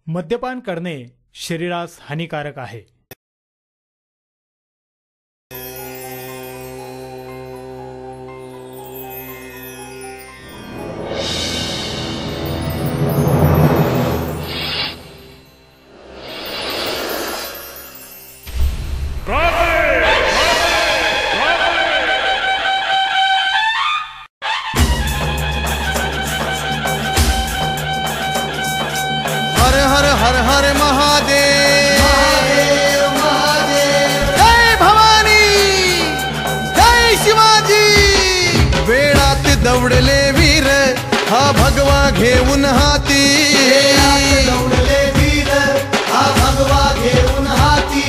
मद्यपान करणे शरीरास हानिकारक आहे. दौडले वीर हा भगवा घेऊन हाती, दौडले वीर हा भगवा घेऊन हाती.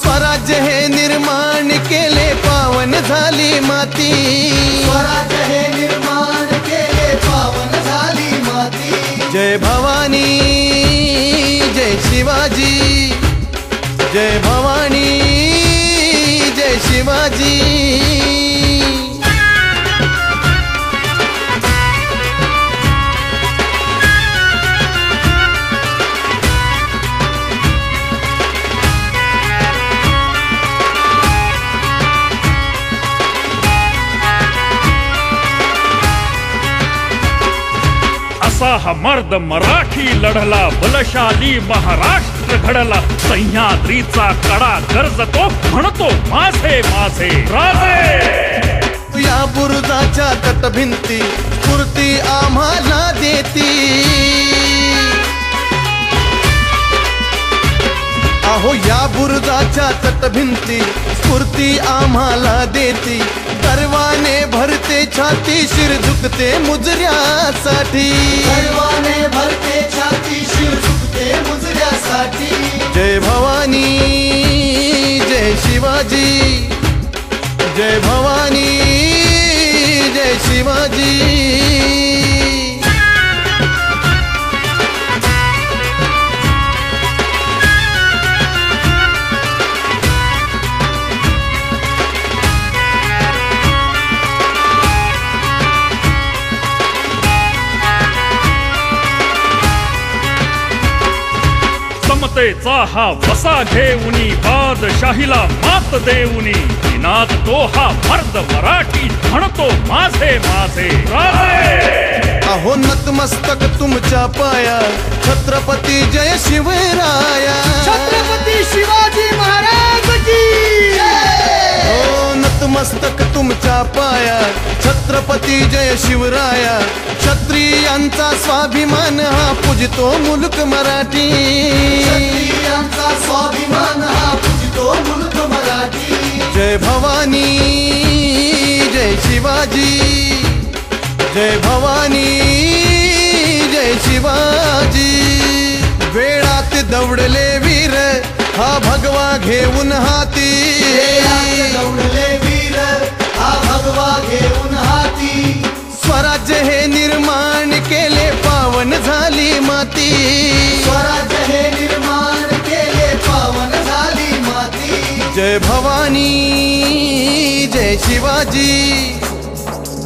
स्वराज्य हे निर्माण केले पावन झाली माती, स्वराज्य हे निर्माण केले पावन झाली माती. जय भवानी जय शिवाजी, जय भवानी जय शिवाजी. हा मर्द मराठी लढला, बलशाली महाराष्ट्र घडला. सह्याद्रीचा कडा गरजतो म्हणतो माझे माझे राजे. या बुरुजाच्या तटभिंती स्फूर्ती आम्हाला देती, अहो या बुरुजाच्या तटभिंती स्फूर्ती आम्हाला देती. गर्वाने भरते छाती शिर झुकते मुजऱ्यासाठी, गर्वाने भरते छाती शिर झुकते मुजऱ्यासाठी. जय भवानी जय शिवाजी, जय भवानी जय शिवाजी. समतेचा हा वसा घेऊनी, बादशाहीला मात देऊनी. निनाद तो हा मर्द मराठी म्हणतो माझे माझे राजे. अहो नतमस्तक तुमच्या पाया छत्रपती जय शिवराया, छत्रपती शिवाजी महाराज की. हो नतमस्तक तुमच्या पाया छत्रपती जय शिवराया. क्षत्रियांचा स्वाभिमान हा पूजतो मुलक मराठी, क्षत्रियांचा स्वाभिमान हा पूजतो मुलक मराठी. जय भवानी जय शिवाजी, जय भवानी जय शिवाजी. वेळात दौडले वीर हा भगवा घेऊन हाती, दौडले वीर हा भगवा घेऊन हाती. स्वराज्य हे निर्माण केले पावन झाली माती, स्वराज्य हे निर्माण केले पावन झाली माती. जय भवानी जय शिवाजी,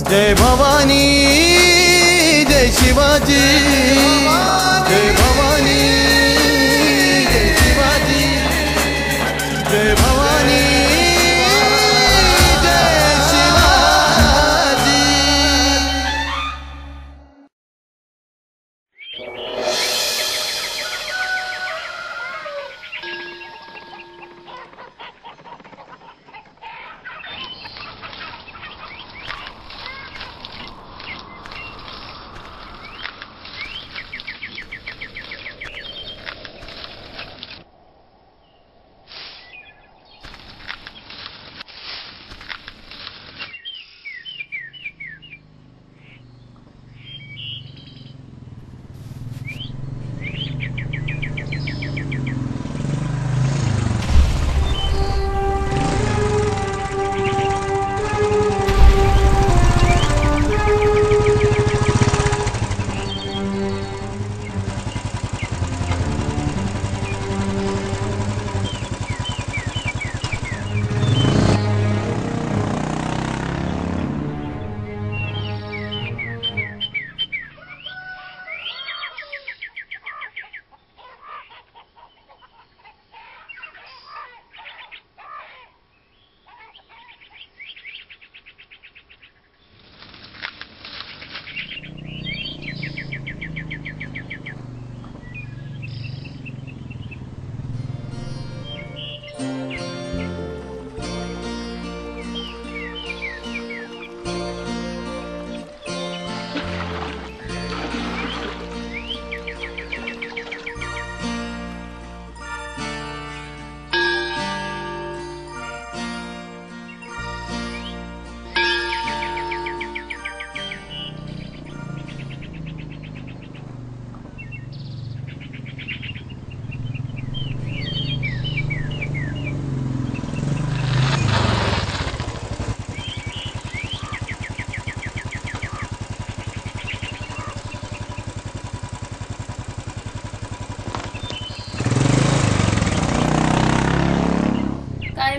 जय भवानी जय शिवाजी. जय भवानी जय शिवाजी, जय भवानी जय शिवाजी.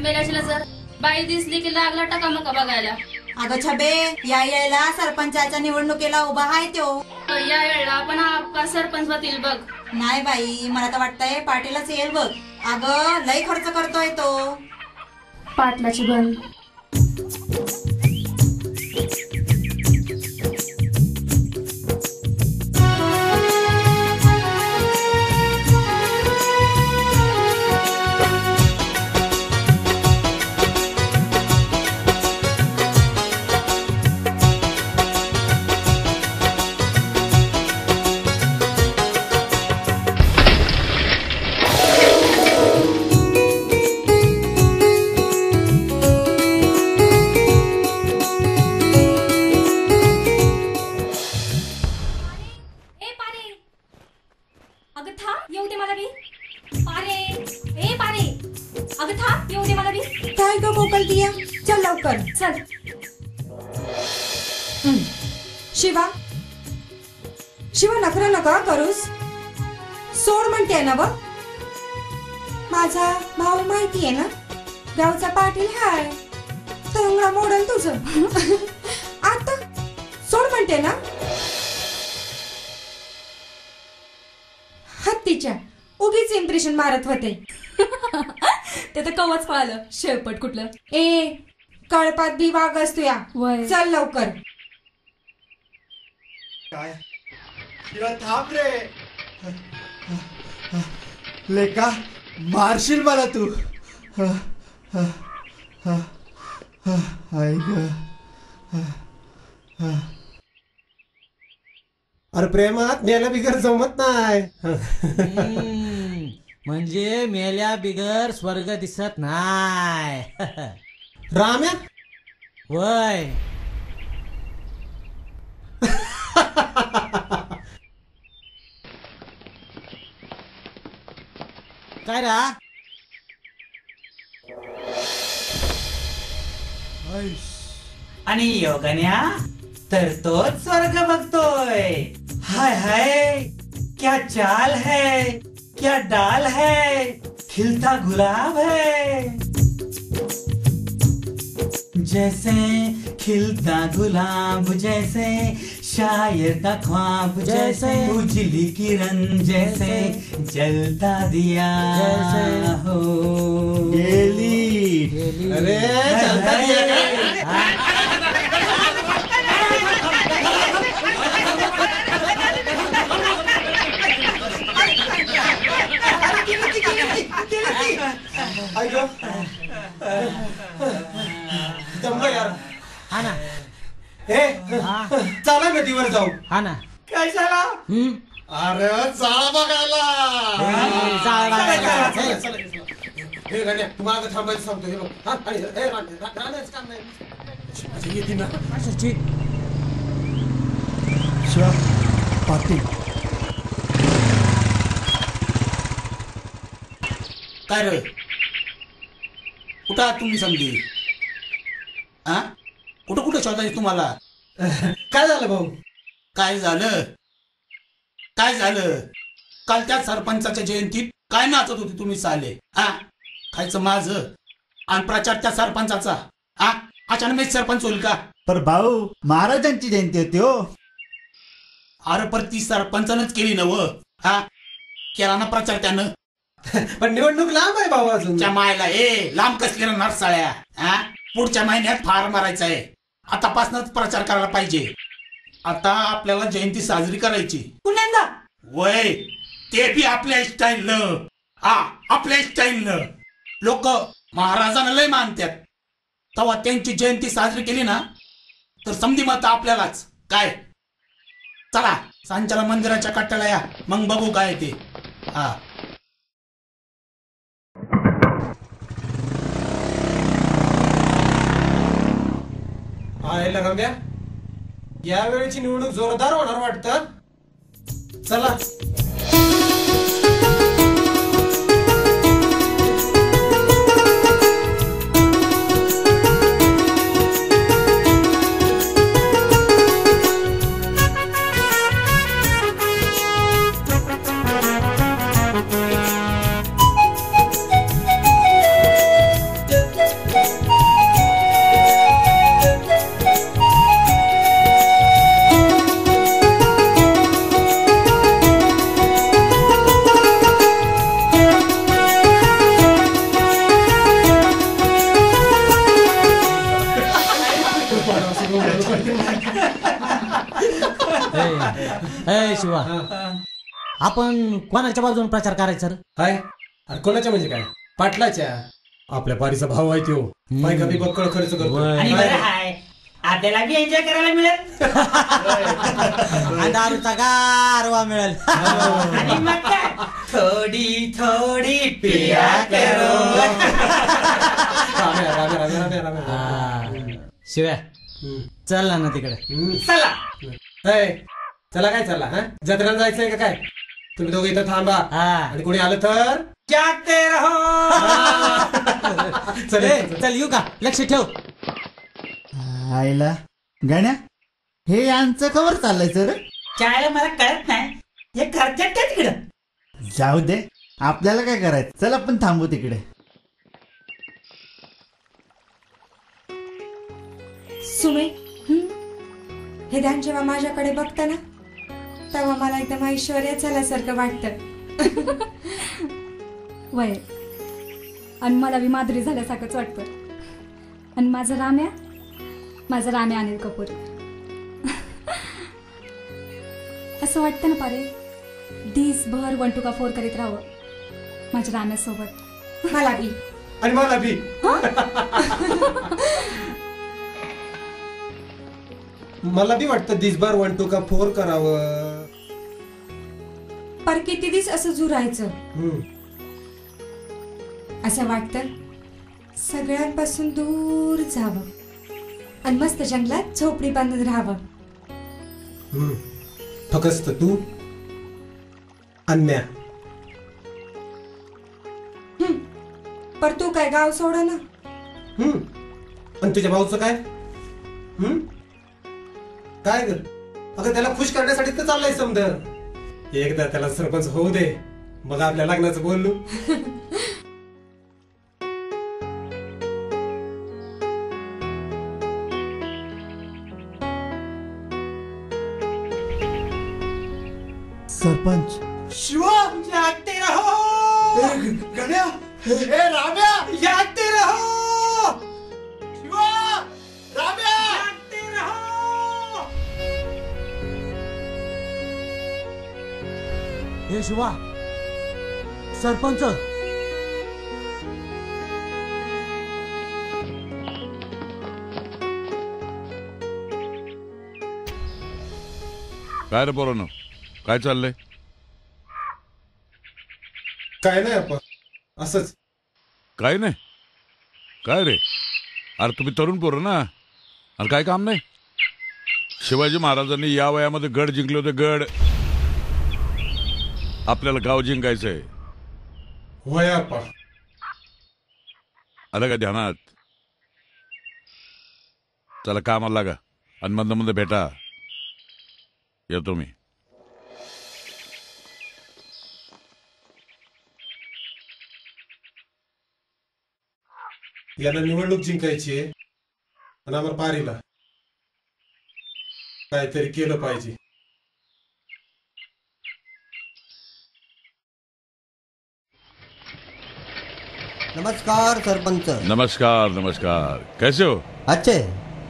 बेलाशीला जर बाई दिसली की लागला टकामका बघायला. अगं छबे, यायला सरपंचाच्या निवडणुकीला उभा आहे तो. या वेळेला आपण आपका सरपंच होतील बघ. नाही बाई, मला तर वाटतंय पाटीलच येईल बघ. अगं लय खर्च करतोय तो. पाटलाची बन. काय ग गोपाल दिया, चल लवकर चल. शिवा शिवा, नखरा नका करूस. सोड म्हणते ना व. माझा भाऊ माहितीये ना, गावचा पाटील हाय. तरंगडा मोडल तुझं. आता सोड म्हणते ना. हत्तीच्या उगीच इम्प्रेशन मारत होते. ते तर कवच पळालं, शेळपट कुठलं. ए कळपात बी वाघ असतो या. चल लवकर. काय थांब रे लेका, मारशील मला तू. आई ग. अरे प्रेमात मेला बिगर जमत नाही. म्हणजे मेल्या बिगर स्वर्ग दिसत नाय. राम्या वय काय रा. आणि योगन्या तर तोच स्वर्ग बघतोय. हाय हाय, क्या चाल है, क्या डाल है, खिलता गुलाब है. जैसे खिलता गुलाब, जैसे शायर का ख्वाब, जैसे उजली किरण, जैसे जलता दिया हो. गेली. अरे जलता दिया यार. हा ना. चला नदीवर जाऊ. हा ना. काय झाला. अरे जाळा बघायला. हे गाण्या तुम्हाला थांबायचं सांगतो. हे बघ राहण्याचं काम नाही. येते ना शिवा पाटील. काय रे, कुठं आहात तुम्ही समजी. हा कुठं कुठं शोधायचं तुम्हाला. काय झालं भाऊ. काय झालं काय झालं. काल त्या सरपंचाच्या जयंतीत काय नाचत होते तुम्ही साले. हा खायचं माझं आणि प्रचार त्या सरपंचाचा. हा अचानक मी सरपंच होईल का. पर भाऊ महाराजांची जयंती होती हो. अरे पर ती सरपंचानंच केली नव. हा केला ना प्रचार त्यानं. पण निवडणूक लांब आहे भाऊ अजून. त्या मायला लांब कसली ना नरसाळ्या. हा पुढच्या महिन्यात फार मारायचा आहे. आतापासूनच प्रचार करायला पाहिजे. आता आपल्याला जयंती साजरी करायची. पुण्यांदा वय ते बी आपल्या स्टाईलनं. हा आपल्या स्टाईलनं. लोक महाराजांना लय मानतात. तेव्हा त्यांची जयंती साजरी केली ना तर समधी मत आपल्यालाच. काय चला सांच्याला मंदिराच्या कट्ट्याला या, मग बघू काय ते. हा आहे रम्या, या वेळेची निवडणूक जोरदार होणार वाटतं. चला ए शिवा, आपण कोणाच्या बाजून प्रचार करायचा रे? हाय, अरे कोणाच्या म्हणजे काय? पाटलाच्या. आपल्या पारीचा भाव आहे तो. बायका बी बक्कळ खर्च करतो. आणि बरं हाय, आपल्याला बी एन्जॉय करायला मिळेल. दारूचा गारवा मिळेल. आणि मग काय, थोडी थोडी पिया करो. शिव्या, चल ना तिकडे. चला. चला काय चला, हा जत्रेला जायचंय का काय? तुम्ही दोघं इथं थांबा. आणि कोणी आलं तर जागते रहो. चल येऊ का? लक्ष ठेव. आईला गाण्या, हे यांचं कवर चाललंय रे? चायला मला कळत नाही, हे घरच्यात का तिकडं? जाऊ दे, आपल्याला काय करायचं. चल आपण थांबू तिकडे. सुमे, हे ध्यान जेव्हा माझ्याकडे बघतं ना, तेव्हा मला एकदम ऐश्वर्या झाल्यासारखं वाटतं. वय, आणि मला बी माधुरी झाल्यासारखंच वाटतं. आणि माझा राम्या अनिल कपूर. असं वाटतं ना पारे, दिसभर 1 2 का 4 करीत राहावं माझ्या राम्यासोबत. मला बी. आणि मला बी. मला बी वाटतं दिसभर 1 2 का 4 करावं. पर किती दिवस असं झुरायचं? असं वाटतं सगळ्यांपासून दूर जावं आणि मस्त जंगलात झोपडी बांधून राहावं. फक्त तू अन्या. पर तू काय गाव सोड ना. आणि तुझ्या भाऊचं काय? काय ग? अगं त्याला खुश करण्यासाठी तर चाललंय समजा. एकदा त्याला सरपंच होऊ दे, मग आपल्या लग्नाचं बोललो. सरपंच. शिवा, जागते रहो. गण्या, ए राम्या, जागते रहो. शिवा, राम्या. जागते रहो. हे शिवा, सरपंच. काय रे पोरांनो, काय चाललंय? काय नाही आपण असंच. काय नाही? काय रे, अरे तुम्ही तरुण पोरं ना, अरे काय काम नाही? शिवाजी महाराजांनी या वयामध्ये गड जिंकले होते. गड. आपल्याला गाव जिंकायचंय. होय आपा. आलं का ध्यानात? चला कामाला लागा आणि मंद मंद भेटा. येतो मी. याला निवडणूक जिंकायची आहे आणि आम्हाला पारीला काहीतरी केलं पाहिजे. नमस्कार सरपंच. नमस्कार नमस्कार. कैसे हो? अच्छे.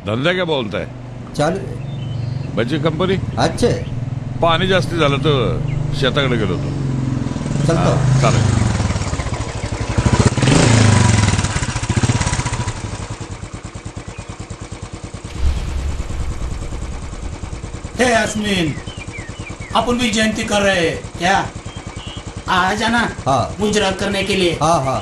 धंदा क्या बोलता है? चालू. बची कंपनी. अच्छे. पाणी जास्ती झालं तर शेताकडे गेलो होतो. चलतो. चालेल. हे यास्मीन, अपन भी जयंती कर रहे हैं क्या? आ जाना. हाँ. गुजरात करने के लिए. हाँ हाँ.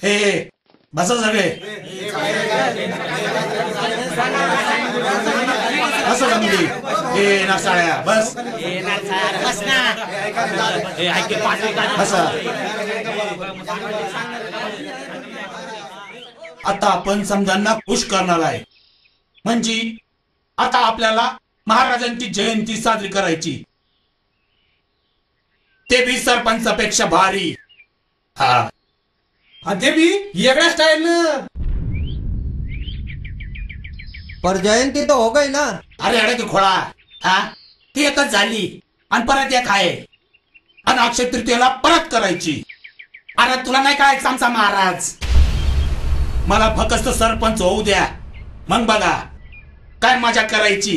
हे बसा सगळे. बस जमली. हे नासाळ्या बस. बसा. आता आपण समजांना खुश करणार आहे. म्हणजे आता आपल्याला महाराजांची जयंती साजरी करायची, ते बी सरपंचापेक्षा भारी. हा, ते बी वेगळ्या स्टाईल न. पर जयंती तो हो गई ना. अरे अरे की खोळा. हा, ती एकच झाली. आणि परत एक आहे आणि अक्षय तृतीयेला परत करायची. अरे तुला नाही काय आमचा महाराज, मला फक्त सरपंच होऊ द्या, मग बघा काय मजा करायची.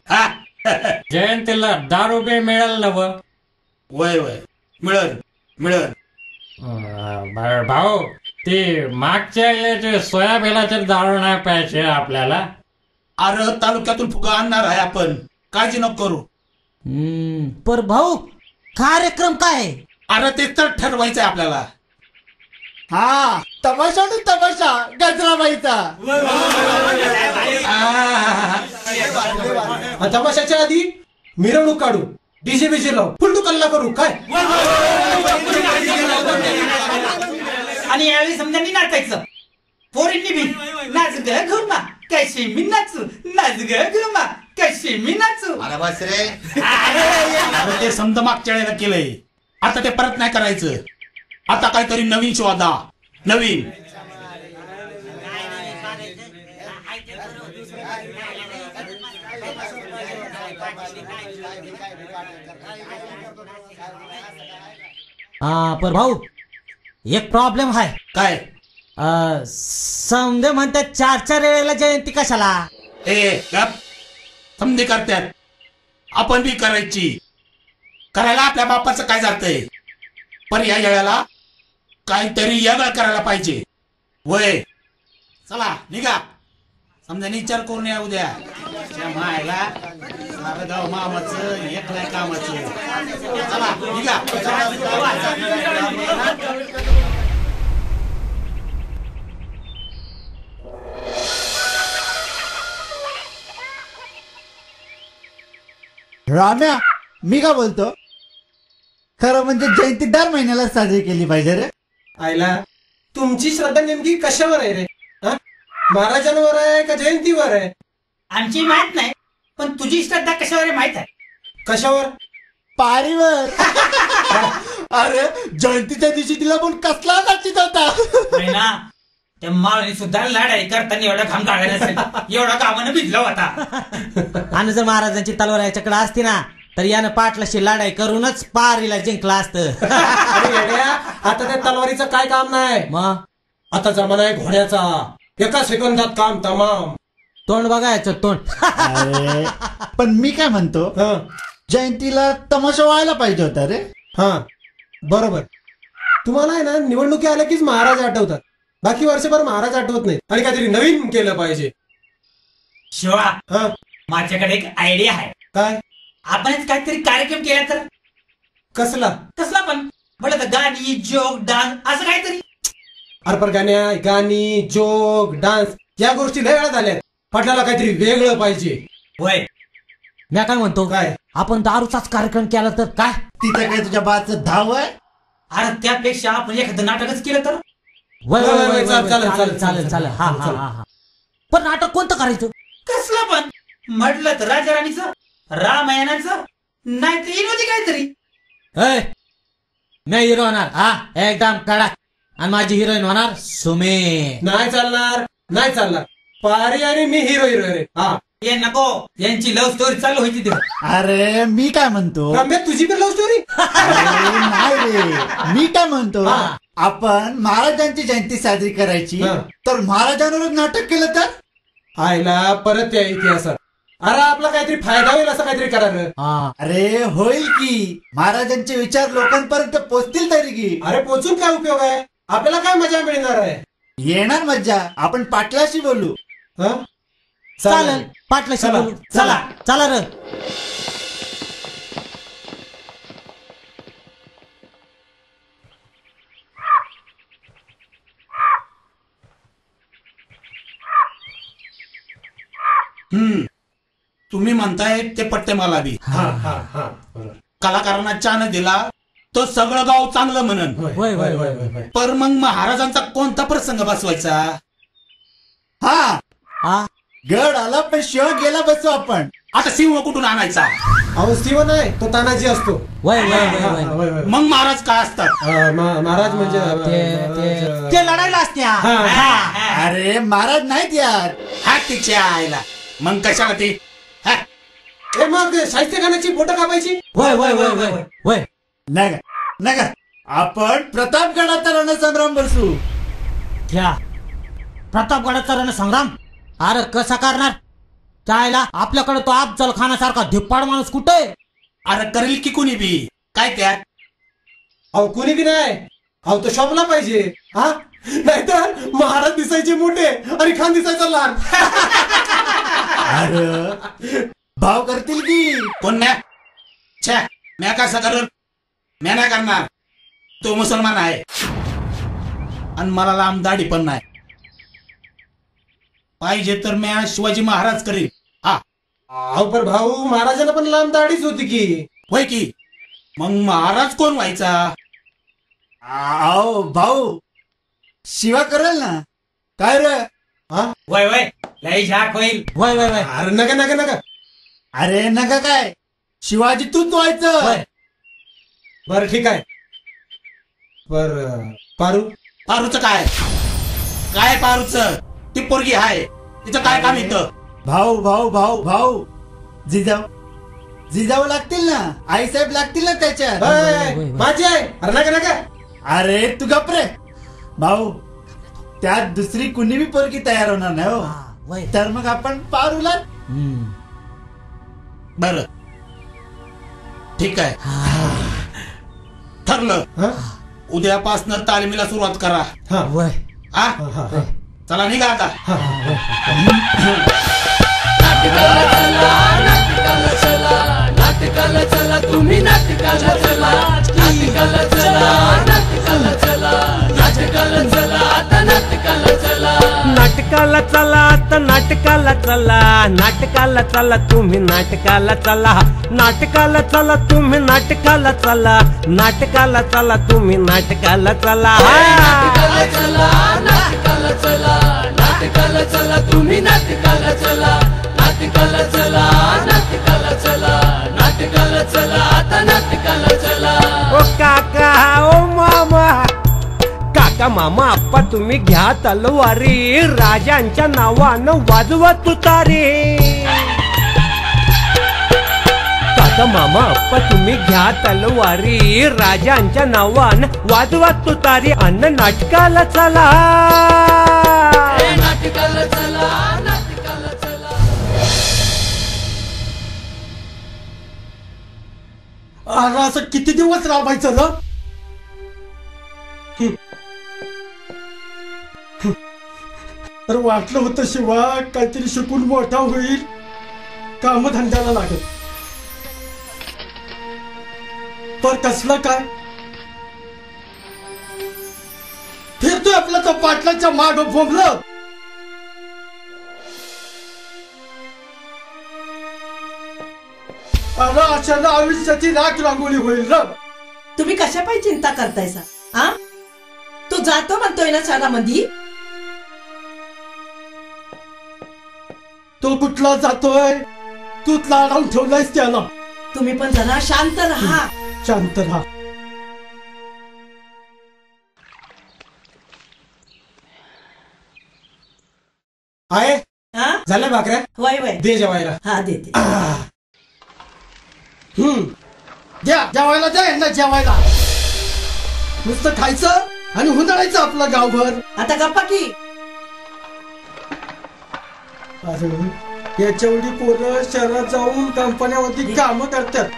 हा जयंतीला दारू बी मिळेल ना? वय वय मिळल मिळल. भाऊ ते मागच्या याचे सोयाबीनाचे दारू नाही प्यायचे आपल्याला. अरे तालुक्यातून फुगा आणणार आहे आपण, काळजी नको करू. पर भाऊ कार्यक्रम काय? अरे तेच तर ठरवायचंय आपल्याला. हा तमाशा ना तमाशा गजराबाईचा. तमाशाच्या आधी मिरवणूक काढू, डीजे बीजे लावू, फुलटू कल्ला करू काय. आणि यावेळी समजा मी नाचायचं, पोरींनी बी नाच ग घुमा कशी मी नाचू, नाच ग घुमा कशी मी नाचू. अरे बस रे. अरे ते समजा मागच्या वेळेला केलंय, आता ते परत नाही करायचं. आता काहीतरी नवीन शोधा, नवीन. पर भाऊ एक प्रॉब्लेम आहे. काय? समजे म्हणतात 4 वेळेला जयंती कशाला? समजे करतात, आपण बी करायची. करायला आपल्या बापाचं काय जातंय, पण या वेळेला काहीतरी वेगळं करायला पाहिजे. वय चला निघा, समजा विचार करून या उद्या. मायला गाव मामाचं एक नाही कामाचं. चला निघा. राम्या, मी का बोलतो, खरं म्हणजे जयंती दर महिन्याला साजरी केली पाहिजे रे. आईला तुमची श्रद्धा नेमकी कशावर आहे रे? महाराजांवर आहे का जयंतीवर आहे? आमची माहित नाही, पण तुझी श्रद्धा कशावर माहित आहे. कशावर? पारीवर. अरे जयंतीच्या दिवशी तिला पण कसला नाचित होता ना. त्या माळणी सुद्धा लढाई करताना एवढा घाम काढला नसेल, एवढा घामानं भिजला होता. आणि जर महाराजांची तलवार याच्याकडे असती ना तर यानं पाटलाशी लढाई करूनच पारीला जिंकला असतं. आता त्या तलवारीचं काय काम नाही, मग आता जमाना आहे घोड्याचा, एका सेकंदात काम तमाम. तोंड बघायचं तोंड. अरे पण मी काय म्हणतो, जयंतीला तमाशा व्हायला पाहिजे होता रे. हा बरोबर. तुम्हाला आहे ना निवडणुकी आल्या कीच महाराज आठवतात, बाकी वर्षभर महाराज आठवत नाही. आणि काहीतरी नवीन केलं पाहिजे. शिवा माझ्याकडे एक आयडिया आहे. काय? आपणच काहीतरी कार्यक्रम केला तर. कसला? कसला पण म्हणलं तर गाणी जोक डान्स असं काहीतरी. अरे पण गाणी जोक डान्स या गोष्टी लय वेळा झाल्यात. पाटलाला काहीतरी वेगळं पाहिजे. होय मी काय म्हणतो, काय आपण दारूचाच कार्यक्रम केला तर काय? तिथे काय तुझ्या बाचं धाव आहे? अरे त्यापेक्षा आपण एखादं नाटकच केलं तर. चालेल चालेल. हा हा हा. पण नाटक कोणतं करायचं? कसलं पण म्हटलं तर राजा राणीचं, रामायणाचं, नाही तर विनोदी काहीतरी. मी हिरो होणार हा एकदम कडक, आणि माझी हिरोईन होणार सुमे. नाही चालणार, नाही चालणार. पारी आणि मी हिरो रे. हा ये नको, यांची लव्ह स्टोरी चालू व्हायची तिथं. अरे मी काय म्हणतो, तुझी पण लव्ह स्टोरी नाही रे. मी काय म्हणतो, आपण महाराजांची जयंती साजरी करायची तर महाराजांवरच नाटक केलं तर. आयला परत त्या इतिहासात. अरे आपला काहीतरी फायदा होईल असं काहीतरी करा. अरे होईल की, महाराजांचे विचार लोकांपर्यंत पोचतील तरी की. अरे पोचून काय उपयोग आहे, आपल्याला काय मजा मिळणार आहे? येणार मज्जा. आपण पाटलाशी बोलू. चालेल पाटलाशी बोलू. चला चला रे. तुम्ही म्हणताय ते पट्टे मला बी. कलाकारांना चान दिला तो सगळं गाव चांगलं म्हणन. पर मग महाराजांचा कोणता प्रसंग बसवायचा? हा गड आला पण शिव गेला बसू आपण. आता सिंह कुठून आणायचा? अहो सिंह नाही, तो तानाजी असतो. मग महाराज काय असतात? महाराज म्हणजे ते लढायला असत्या. अरे महाराज नाहीत यार. हा तिच्या आईला. मग कशाला ते? ए मग शाहिस्ते खानाची बोटं कापायची. वय वय वय वय वय नका नका, आपण प्रतापगडाचा रणसंग्राम बसू. क्या प्रतापगडाचा रणसंग्राम? अरे कसा करणार? चायला आपल्याकडे तो अफजल खानासारखा धिप्पाड माणूस कुठे? अरे करेल की कुणी बी, काय त्यात? अहो कुणी बी नाही, अहो तो शोभला पाहिजे. हा नाहीतर महाराज दिसायचे मोठे आणि खान दिसायचा लहान. अरे भाव करतील की कोण नाही? छे, म्या कसं करल? म्या नाही करणार. तो मुसलमान आहे आणि मला लांब दाढी पण नाही. पाहिजे तर म्या शिवाजी महाराज करेल. हा अहो पण भाऊ महाराजांना पण लांब दाढीच होती की. होय की, मग महाराज कोण व्हायचा? आओ भाऊ शिवा करेल ना. काय रे? वय वय लय झाक होईल. वय वय वय अरे नका नका नका. अरे नका काय, शिवाजी तूच व्हायचं. बर ठीक आहे. बर पारू पारूचं काय? काय पारूचं? ती पोरगी आहे, तिचं काय काम इथं? भाऊ भाऊ भाऊ भाऊ जिजाऊ लागतील ना, आईसाहेब लागतील ना त्याच्यात. माझी आहे. अरे नका नका. अरे तू गप रे भाऊ, त्यात दुसरी कुणी बी पोरगी तयार होणार नाही हो. तर मग आपण पारूला. बर ठीक आहे, ठरलं. उद्यापासून तालमीला सुरुवात करा. हा चला निघा आता. नाटकाला चला तुम्ही, नाटकाला चला, नाटकाला चला, नाटकाला चला, नाटकाला चला, आता नाटकाला चला, नाटकाला चला, आता नाटकाला चला, नाटकाला चला तुम्ही, नाटकाला चला, नाटकाला चला तुम्ही, नाटकाला चला, नाटकाला चला तुम्ही, नाटकाला चला, नाटकाला चला, नाटकाला चला, नाटकाला चला तुम्ही, नाटकाला चला, नाटकाला चला, नाटकाला चला, नाटकाला चला, आता नाटकाला चला. ओ काका, ओ मामा, काका मामा आप्पा तुम्ही घ्या तलवारी, राजांच्या नावानं वाजवा तुतारी. काका मामा आप्पा तुम्ही घ्या तलवारी, राजांच्या नावानं वाजवा तुतारी, अन्न नाटकाला चला, नाटकाला चला, नाटकाला चला. अरे असं किती दिवस राबायचं ना. अरे वाटलं होतं शिवा काहीतरी शिकून मोठा होईल, कामधंद्याला लागेल. पर कसलं काय? फिरतोय आपला तो पाटलाच्या माग बोंबलं. अरे अशाला आयुष्याची राख रांगोळी होईल ना. तुम्ही कशा पायी चिंता करतायसा? हा तू जातो म्हणतोय ना शहरामध्ये. तो कुठला जातोय? तूच लाडावून ठेवलायस त्याला. तुम्ही पण जरा शांत राहा. शांत राहा. आहे झाल्या भाकऱ्या? वय वय दे जेवायला. हा देते. द्या जेवायला, द्या यांना जेवायला. नुसतं खायचं आणि हुंदडायचं आपलं गावभर. आता गप्पा की. अरे याच्यावडी पोरं शहरात जाऊन कंपन्यावरती काम करतात.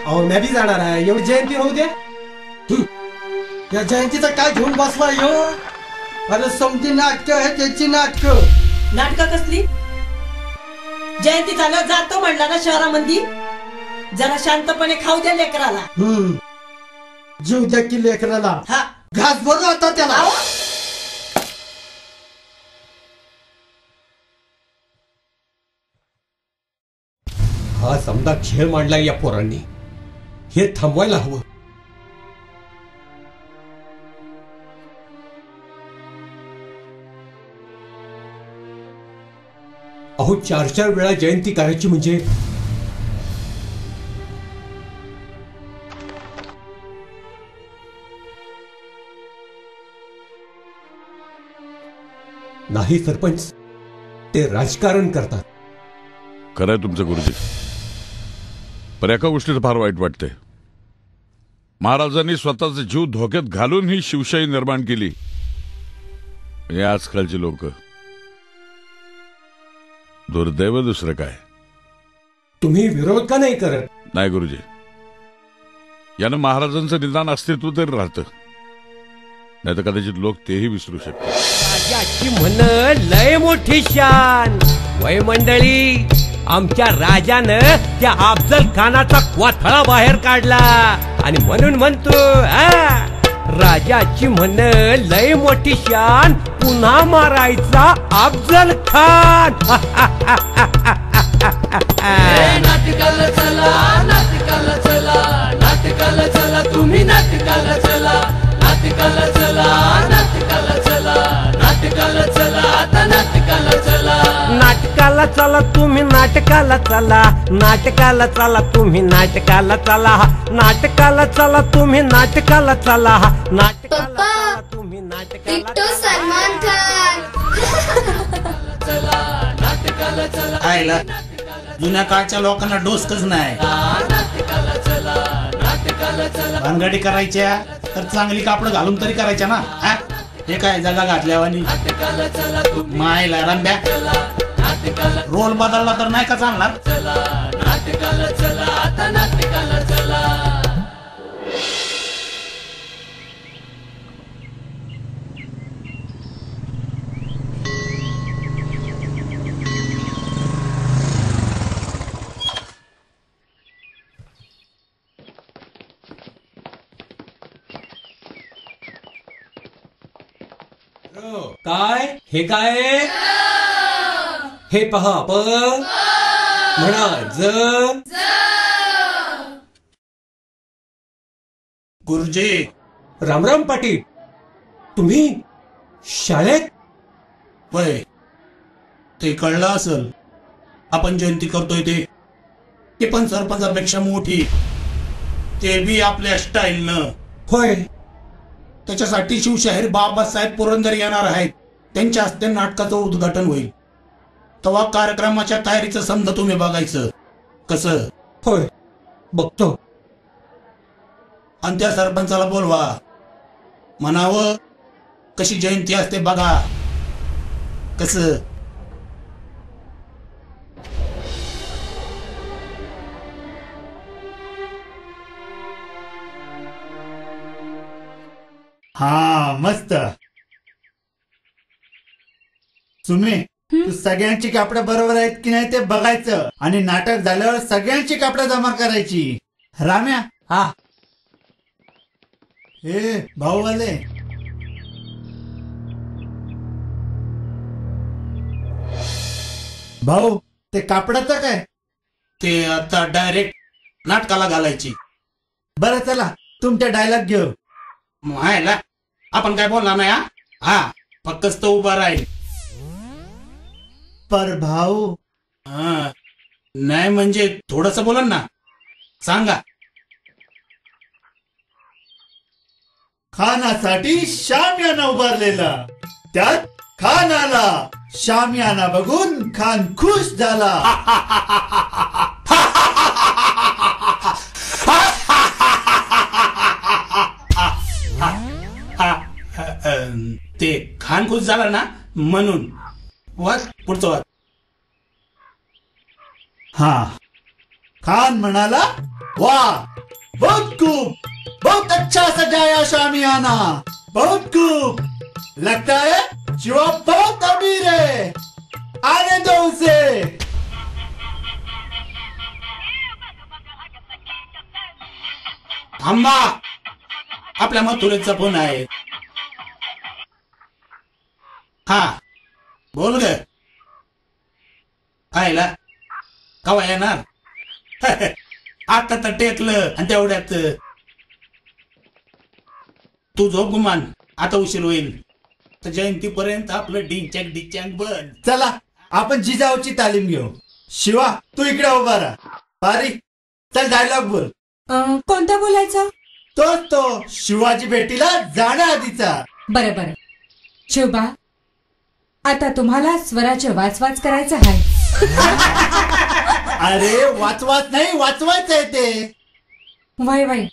अहो मी बी जाणार आहे. एवढी जयंती होऊ दे. या जयंतीचं काय घेऊन बसला यो? अरे समजी नाटक आहे त्याची. नाटक कसली? जयंती झालं जातो म्हणला ना शहरामध्ये. जरा शांतपणे खाऊ द्या लेकराला. जीव द्या की लेकराला. घास भरू आता त्याला. हा समजा खेळ मांडला या पोरांनी. हे थांबवायला हवं. अहो 4-4 वेळा जयंती करायची म्हणजे नाही सरपंच, ते राजकारण करतात. खरंय तुमचं गुरुजी. पण एका गोष्टीचं फार वाईट वाटते, महाराजांनी स्वतःचा जीव धोक्यात घालून ही शिवशाही निर्माण केली. हे आजकालची लोक दुर्दैव, दुसरं काय. तुम्ही विरोध का नाही करत? नाही गुरुजी, यानं महाराजांचं निदान अस्तित्व तरी राहतं, नाही तर कदाचित लोक तेही विसरू शकतात. राजाची म्हण लय मोठी शान. वय मंडळी, आमच्या राजानं त्या अफजल खानाचा कोथळा बाहेर काढला आणि म्हणून म्हणतो राजाची म्हण लय मोठी शान, पुन्हा मारायचा अफजल खान. नाटकाला चला, नाटकाला चला, नाटकाला चला, तुम्ही नाटकाला चला, नाटकाला चला, नाटकाला चला, नाटकाला चला, आता नाटकाला चला. नाटकाला चला तुम्ही, नाटकाला चला, नाटकाला चला तुम्ही, नाटकाला चला, नाटकाला चला तुम्ही, नाटकाला चला, नाटकाला चला तुम्ही, नाटकाला सलमान खान. आयला जुन्या काळच्या लोकांना डोसकच नाही. भानगडी करायच्या तर चांगली कापड घालून तरी करायच्या ना. हे काय जगा घातल्यावानी मायला रंब्या. रोल बदलला तर नाही का चालणार. नाटकाला चला, आता नाटकाला चला. काय हे काय? हे पहा प म्हणा ज. गुरुजी. रामराम पाटील, तुम्ही शाळेत? वय ते कळलं असल. आपण जयंती करतोय ते पण सरपंचापेक्षा मोठी, ते बी आपल्या स्टाईलनं. होय. त्याच्यासाठी शिवशाहीर बाबासाहेब पुरंदर येणार आहेत. त्यांच्या हस्ते नाटकाचं उद्घाटन होईल. तेव्हा कार्यक्रमाच्या तयारीचं समजा तुम्ही बघायचं कसं. होय, बघतो. आणि त्या सरपंचाला बोलवा, म्हणावं कशी जयंती असते बघा कसं. हा मस्त. सुमे, तू सगळ्यांची कापडं बरोबर आहेत की नाही ते बघायचं आणि नाटक झाल्यावर सगळ्यांची कापडं जमा करायची. राम्या. हा. हे भाऊ आले. भाऊ, ते कापडाचं काय? ते आता डायरेक्ट नाटकाला घालायची. बरं चला, तुमच्या डायलॉग घेऊ. मायला आपण काय बोलणार नाही. हा फक्तच तो उभा राहील. पर भाऊ. नाही म्हणजे थोडस बोला ना. सांगा. खानासाठी शामियाना उभारलेला, त्यात खान आला. शामियाना बघून खान खुश झाला. ते खान खुश झाला ना म्हणून. वाच पुढचं वाच. हा. खान म्हणाला, वाह बहुत खूब, बहुत अच्छा सजाया शामियाना, बहुत खूब. लगता है शिवा बहुत अमीर है, आने दो उसे. थांबा, आपल्या मथुरेचा फोन आहे. हा बोल ग. आयला कवा येणार. आता तर टेकलं आणि तेवढ्यात तू झोप गुमान. आता उशीर होईल. तर जयंतीपर्यंत आपलं डिंचॅक डिंचॅक बन. चला आपण जिजाऊची तालीम घेऊ. शिवा तू इकडे उभा राहा. पारी चल डायलॉग बोल. कोणता बोलायचा? तोच तो शिवाजी भेटीला जाण्याआधीचा. बरं बरं. शिवबा, आता तुम्हाला स्वराचे वाच करायचं आहे. अरे वाचवाच नाही, वाचवायचंय ते. वय वय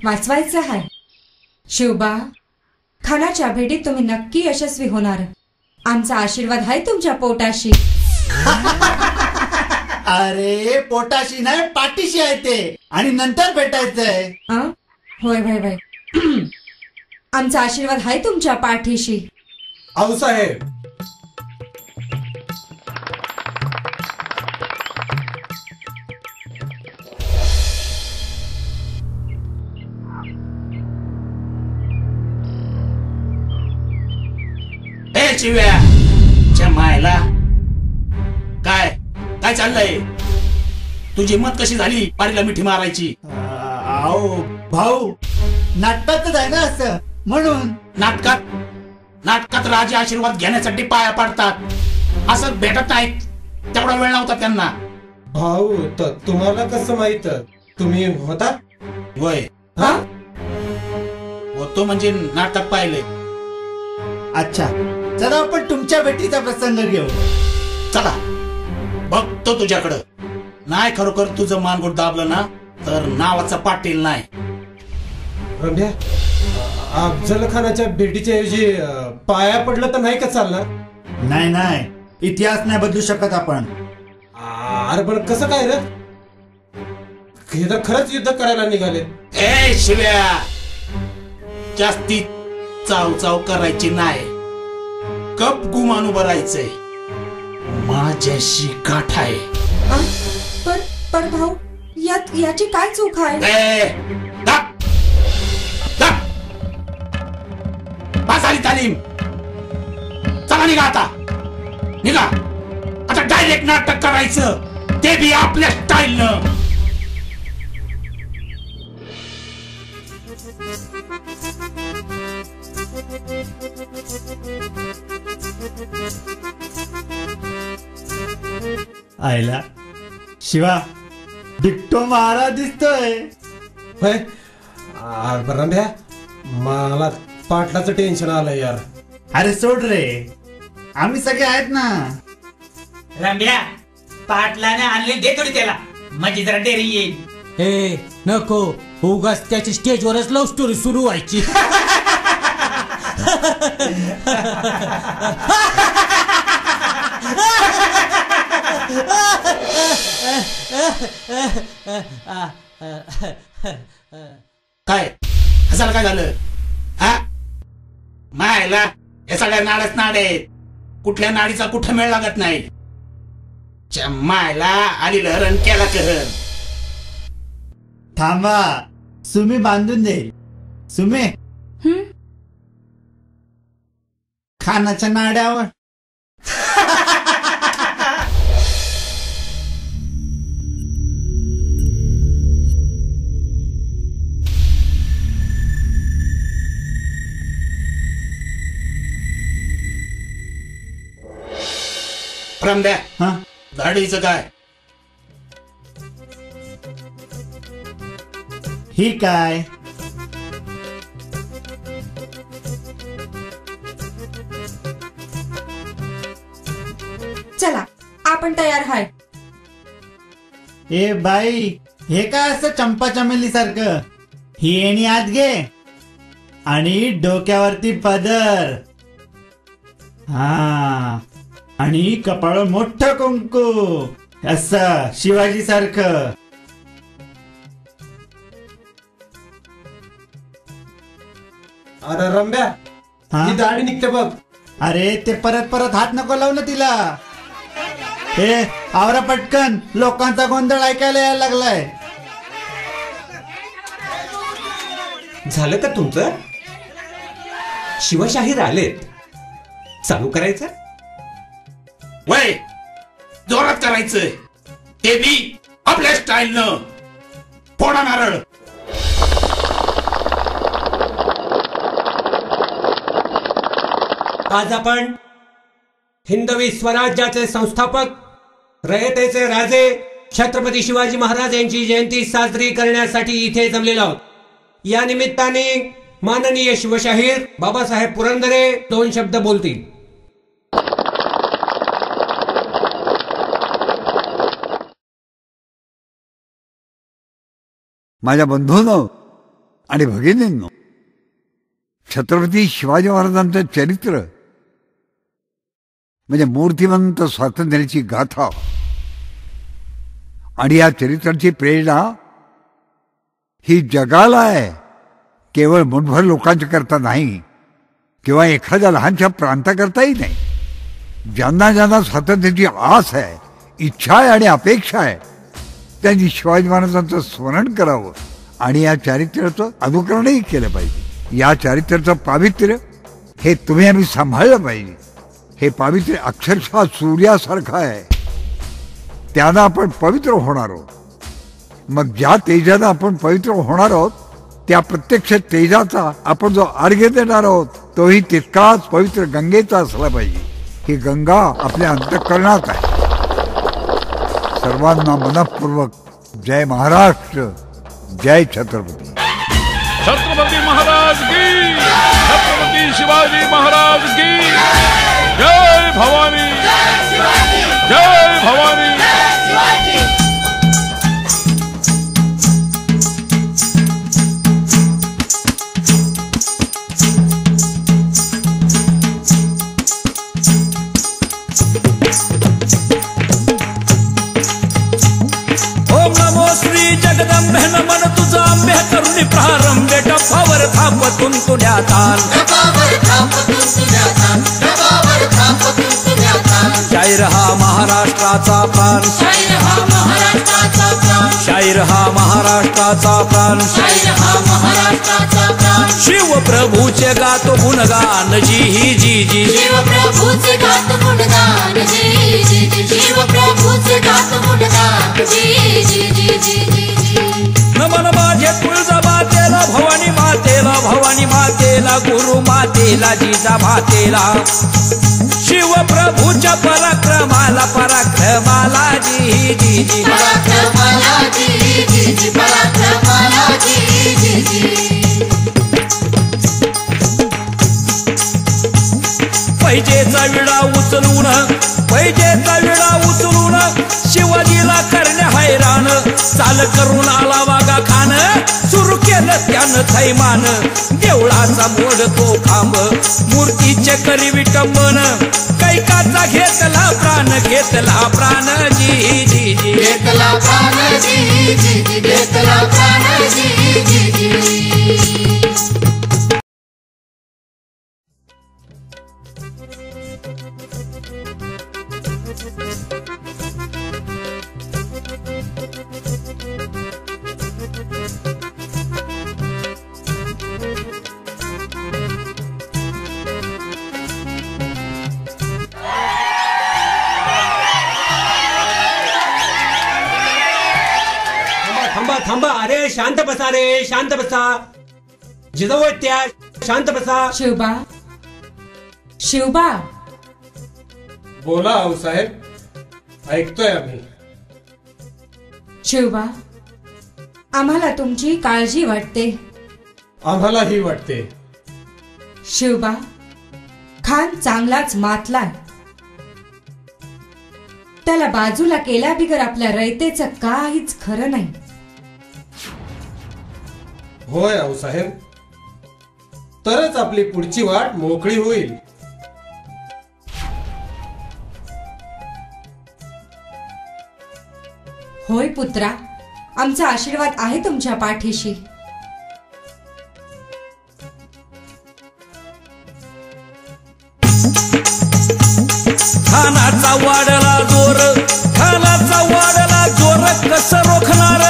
वाचवायचं आहे. शिवबा, खानाच्या भेटीत तुम्ही नक्की यशस्वी होणार. आमचा आशीर्वाद आहे तुमच्या पोटाशी. अरे पोटाशी नाही, पाठीशी आहे ते. आणि नंतर भेटायचंय. होय वय वय आमचा आशीर्वाद आहे तुमच्या पाठीशी. आऊसाहेब, शिव्या मायला काय काय चाललंय? तुझी हिंमत कशी झाली पारीला मिठी मारायची? आओ भाऊ, नाटकातच आहे ना असं, म्हणून. नाटकात राजे आशीर्वाद घेण्यासाठी पाया पडतात, असं भेटत नाहीत. तेवढा वेळ नव्हता त्यांना. भाऊ, तुम्हाला कसं माहित? तुम्ही होता? वय होतो म्हणजे नाटकात पाहिले. अच्छा, चला आपण तुमच्या भेटीचा प्रसंग घेऊ. चला बघतो तुझ्याकडं. नाही खरोखर तुझं मानगुट दाबलं ना तर नावाचा पाटील नाही. रम्या, अफजल खानाच्या भेटीच्या ऐवजी पाया पडलं तर नाही का चालणार? नाही नाही, इतिहास नाही बदलू शकत आपण. अरे पण कसं काय रे? हे तर खरंच युद्ध करायला निघाले. ए शिव्या, जास्ती चाव चाव करायची नाही. कप गुमान उभं राहायचंय. माझ्याशी गाठ आहे. पर भाऊ, याची काय चूक आहे? बस झाली तालीम. चला निघा आता, निघा आता. डायरेक्ट नाटक करायचं, ते बी आपल्या स्टाईलनं. आयला शिवा, डिक्टो महाराज दिसतोय. रम्या, मला पाटलाचं टेन्शन आलंय यार. अरे सोड रे, आम्ही सगळे आहेत ना. रम्या, पाटलाने आणले दे थोडी त्याला, म्हणजे जरा डेअरिंग येईल. हे नको, उगाच त्याची स्टेजवरच लव्ह स्टोरी सुरू व्हायची. काय हसायला काय झालं? हा मायला, या सगळ्या नाडच नाड आहेत. कुठल्या नाडीचा कुठं मेळ लागत नाही. मायला आली लहरण केला कहर. थांबा, सुमी बांधून दे. सुमे, खानाच्या नाड्यावर. द्या गाडीचं काय? ही काय? चला आपण तयार आहे. ए बाई, हे काय असं चंपा चमेली सारखं? ही येणी आत घे आणि डोक्यावरती पदर. हा, आणि कपाळ मोठं कुंकू असं शिवाजी सारखं. अरे रंब्या, ही दाढी निघते बघ. अरे ते परत परत हात नको लावू ना तिला. हे आवरा पटकन, लोकांचा गोंधळ ऐकायला यायला लागलाय. झालं का तुमचं? शिवशाहीर आलेत, चालू करायचं? वय जोरात करायचंय, ते बी आपल्या स्टाईलनं. फोडा नारळ. आज आपण हिंदवी स्वराज्याचे संस्थापक, रयतेचे राजे छत्रपती शिवाजी महाराज यांची जयंती साजरी करण्यासाठी इथे जमलेलो आहोत. या निमित्ताने माननीय शिवशाहीर बाबासाहेब पुरंदरे 2 शब्द बोलतील. माझ्या बंधूंनो आणि भगिनींनो, छत्रपती शिवाजी महाराजांचं चरित्र म्हणजे मूर्तिमंत स्वातंत्र्याची गाथा. आणि या चरित्राची प्रेरणा ही जगाला आहे, केवळ मुठभर लोकांच्या करता नाही किंवा एखाद्या लहानशा प्रांताकरताही नाही. ज्यांना ज्यांना स्वातंत्र्याची आस आहे, इच्छा आहे आणि अपेक्षा आहे, त्यांनी शिवाजी महाराजांचं स्मरण करावं आणि या चारित्र्याचं अनुकरणही केलं पाहिजे. या चारित्र्याचं पावित्र्य हे तुम्ही आम्ही सांभाळलं पाहिजे. हे पावित्र्य अक्षरशः सूर्यासारखं आहे, त्यानं आपण पवित्र होणार आहोत. मग ज्या तेजानं आपण पवित्र होणार आहोत त्या प्रत्यक्ष तेजाचा आपण जो अर्घ्य देणार आहोत तोही तितकाच पवित्र गंगेचा असला पाहिजे. ही गंगा आपल्या अंतःकरणात आहे. सर्वांना मनपूर्वक जय महाराष्ट्र, जय छत्रपती. छत्रपती महाराज की, छत्रपती शिवाजी महाराज की जय भवानी, जय भवानी. ओम नमो श्री जगदंबे नमन तुझा अंबे करुणी प्रारंभे डफावर थापतून तुझ्या तान, शाहीर हा महाराष्ट्राचा प्राण, शाहीर हा महाराष्ट्राचा प्राण, शिव प्रभूचे गातो गुणगान जी ही जी जी, शिव प्रभूचे गातो गुणगान जी जी जी, शिव प्रभूचे गातो गुणगान जी जी जी जी. नमन माझे तुळजा मातेला, भवानी मातेला, भवानी मातेला, गुरु मातेला, जिजा मातेला, शिव प्रभूच्या पराक्रमाला, पराक्रमाला जी जी जी, पराक्रमाला जी जी जी, पराक्रमाला जी जी जी. पैजेचा विडा उचलून, पैजेचा विडा उचलून शिवाजीला करणे हैराण, चाल करून आला वागा खान, सुरू केलं त्यानं थैमान, देवळाचा मोडतो खांब, मूर्तीचे करी विटंबन, कैकाचा घेतला प्राण, घेतला प्राण जी जी जी, घेतला प्राण जी जी जी, घेतला प्राण जी जी जी. थांबा, अरे शांत बसा, रे शांत बसा, जिजाऊ त्या शांत बसा. शिवबा, शिवबा. बोला आऊसाहेब, ऐकतोय आम्ही. शिवबा, आम्हाला तुमची काळजी वाटते. आम्हालाही वाटते. शिवबा, खान चांगलाच मातलाय, त्याला बाजूला केल्या बिगर आपल्या रयतेचं काहीच खरं नाही. होय आऊसाहेब, तरच आपली पुढची वाट मोकळी होईल. होय पुत्रा, आमचा आशीर्वाद आहे तुमच्या पाठीशी. खानाचा वाढला जोर, खानाचा वाढला जोर, कस रोखणार,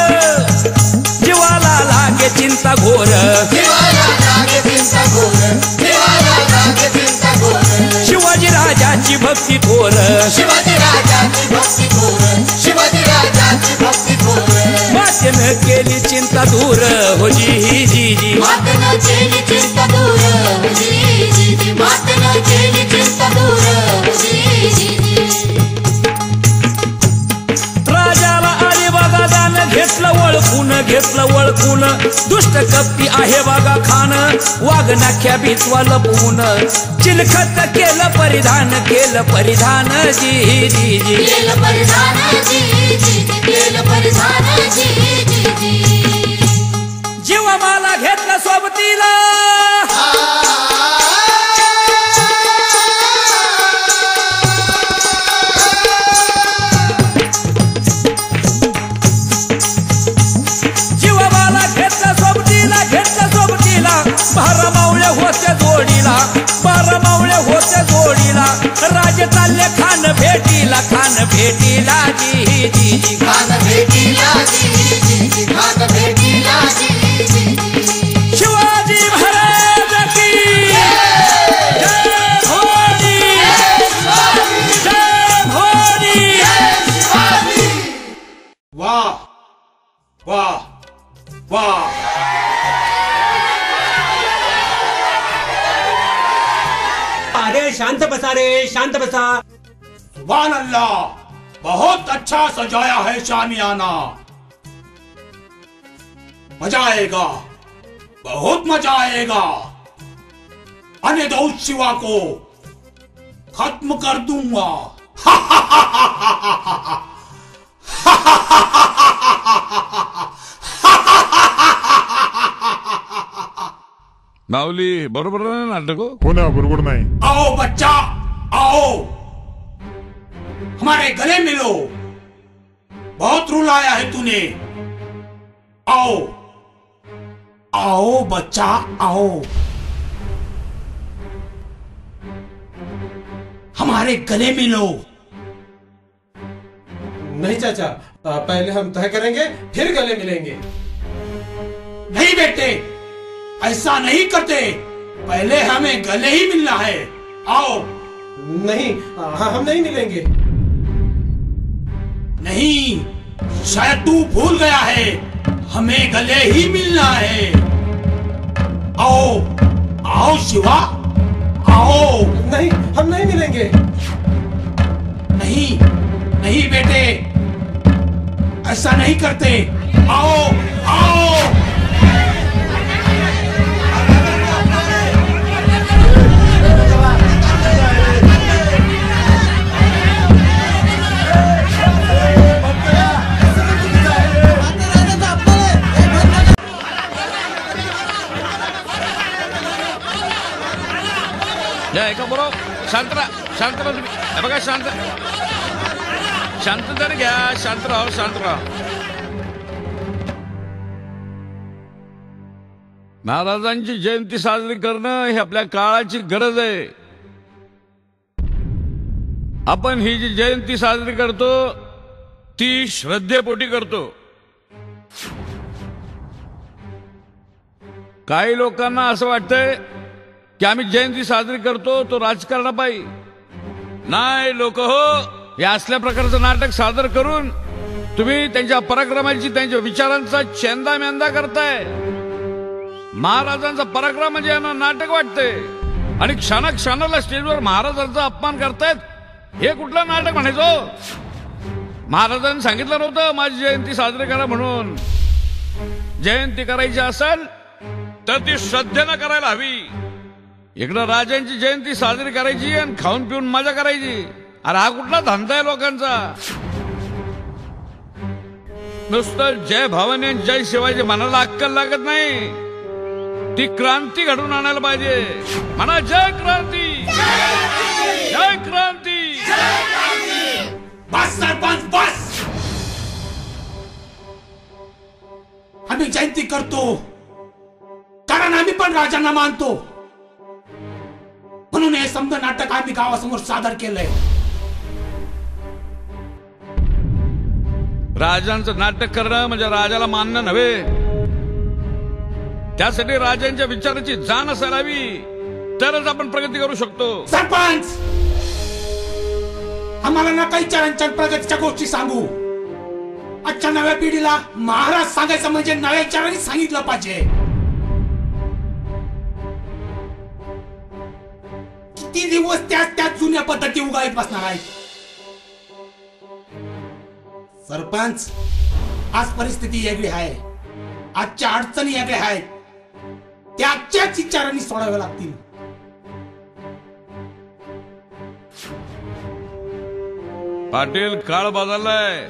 जीवाला लागे चिंता घोर, जीवाला लागे चिंता घोर, जीवाला लागे चिंता घोर, शिवाजी राजाची भक्ती थोर, शिवाजी राजाची भक्ती थोर, शिवाजी राजाची भक्ती थोर, मातेनं केली चिंता दूर, हो जी जी जी, मातेनं केली चिंता दूर, हो जी जी जी, मातेनं केली चिंता दूर, हो जी जी जी. राजाला आली बघा दान, घेतलं वळखून, घेतलं वळखून, दुष्ट कपटी आहे बघा खान, वाघ नाख्या भिजवा लपवून, चिलखत केलं परिधान, केलं परिधान जी जी जी, केलं परिधान जी जी जी, केलं परिधान जी जी जी. वाह, अरे शांत बसा रे, शांत बसा. सुभान अल्लाह, बहुत अच्छा सजाया है शामियाना. मजा आएगा, बहुत मजा आएगा. आने दो उस शिवा को, खत्म कर दूंगा. माऊली बरोबर नाही नाटक? हो ना, बरोबर नाही. आओ बच्चा, आओ, हमारे गले मिलो. बहुत रुलाया है तूने. आओ आओ बच्चा, आओ, हमारे गले मिलो. नहीं चाचा, पहले हम तय करेंगे फिर गले मिलेंगे. नहीं बेटे, ऐसा नहीं करते. पहले हमें गले ही मिलना है. आओ. नहीं, हम नहीं मिलेंगे. नहीं, शायद तू भूल गया है. हमें गले ही मिलना है. आओ आओ शिवा, आओ. नहीं, हम नहीं मिलेंगे. नहीं नहीं बेटे, ऐसा नहीं करते. आओ आओ. ऐका बरोबर, शांत राहा, शांत राहा तुम्ही. हे बघा, शांत शांत तर घ्या. शांत राहा, शांत राहा. महाराजांची जयंती साजरी करणं ही आपल्या काळाची गरज आहे. आपण ही जी जयंती साजरी करतो ती श्रद्धेपोटी करतो. काही लोकांना असं वाटतंय की आम्ही जयंती साजरी करतो तो राजकारणापायी. नाही लोक हो, या असल्या प्रकारचं नाटक सादर करून तुम्ही त्यांच्या पराक्रमाची, त्यांच्या विचारांचा चेंदा मेंदा करताय. महाराजांचा पराक्रम म्हणजे यांना नाटक वाटतंय आणि क्षणाला स्टेजवर महाराजांचा अपमान करतायत. हे कुठलं नाटक म्हणायचो? महाराजांनी सांगितलं नव्हतं माझी जयंती साजरी करा म्हणून. जयंती करायची असेल तर ती श्रद्धेनं करायला हवी. इकडं राजांची जयंती साजरी करायची आणि खाऊन पिऊन मजा करायची. अरे हा कुठला धंदा आहे लोकांचा? नुसतं जय भवानी आणि जय शिवाजी म्हणायला अक्कल लागत नाही. ती क्रांती घडून आणायला पाहिजे. म्हणा जय क्रांती, जय क्रांती. बस सरपंच, बस. आम्ही जयंती करतो कारण आम्ही पण राजांना मानतो. म्हणून हे समजा नाटक आम्ही गावासमोर सादर केलंय. राजांचं नाटक करणं म्हणजे राजाला मानणं नव्हे. त्यासाठी राजांच्या विचाराची जाण असायला हवी, तरच आपण प्रगती करू शकतो. सरपंच, आम्हाला ना काही चरणचरण प्रगतीच्या गोष्टी सांगू. आजच्या नव्या पिढीला महाराज सांगायचं म्हणजे नव्या चरणी सांगितलं पाहिजे. किती दिवस त्याच जुन्या पद्धती उगाळत बसणार आहेत. सरपंच, आज परिस्थिती वेगळी आहे. आजच्या अडचणी वेगळ्या आहेत. त्याच्याच विचारांनी सोडाव्या लागतील. पाटील, काळ बदललाय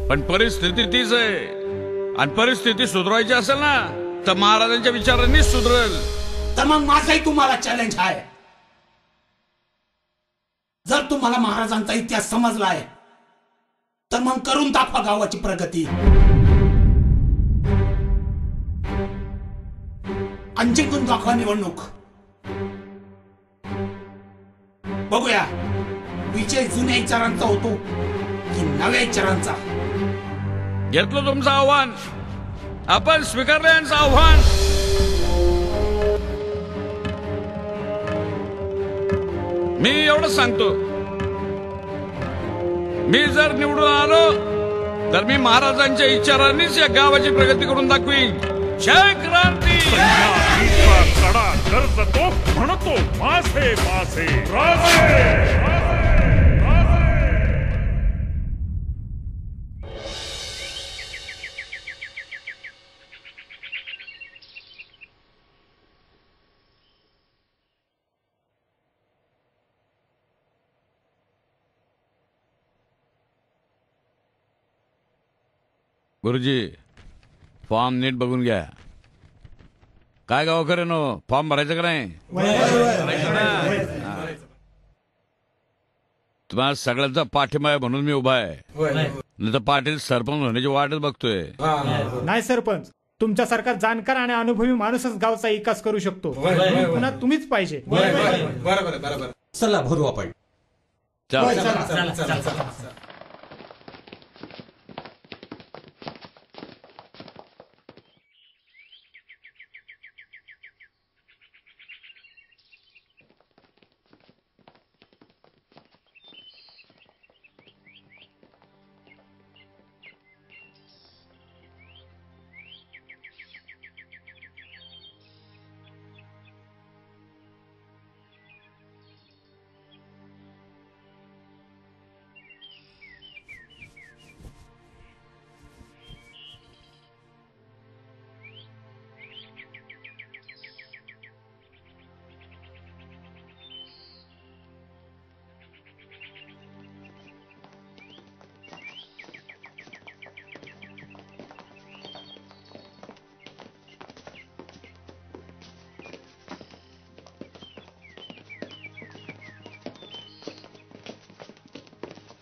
पण परिस्थिती तीच आहे. आणि परिस्थिती सुधारायची असेल ना तर महाराजांच्या विचारांनीच सुधरेल. तर मग माझाही तुम्हाला चॅलेंज आहे. जर तुम्हाला महाराजांचा इतिहास समजलाय तर मग करून दाखवा गावाची प्रगती. आणि जिंकून दाखवा निवडणूक. बघूया विजय जुन्या विचारांचा होतो की नव्या विचारांचा. घेतलं तुमचं आव्हान, आपण स्वीकारलं यांचं आव्हान. मी एवढं सांगतो, मी जर निवडून आलो तर मी महाराजांच्या विचारांनीच या गावाची प्रगती करून दाखवीन. जय क्रांती. कडा कर्ज तो म्हणतो मासे मासे राजे. गुरुजी, फॉर्म नीट बघून घ्या. काय गावकऱ्यानो, फॉर्म भरायचं का नाही? तुम्हाला सगळ्यांचा पाठिंबा आहे म्हणून मी उभा आहे. नाही तर पाटील सरपंच होण्याची वाटच बघतोय. नाही सरपंच, तुमच्यासारखा जाणकार आणि अनुभवी माणूसच गावचा विकास करू शकतो. पुन्हा तुम्हीच पाहिजे. बरोबर. चला भरू आपण.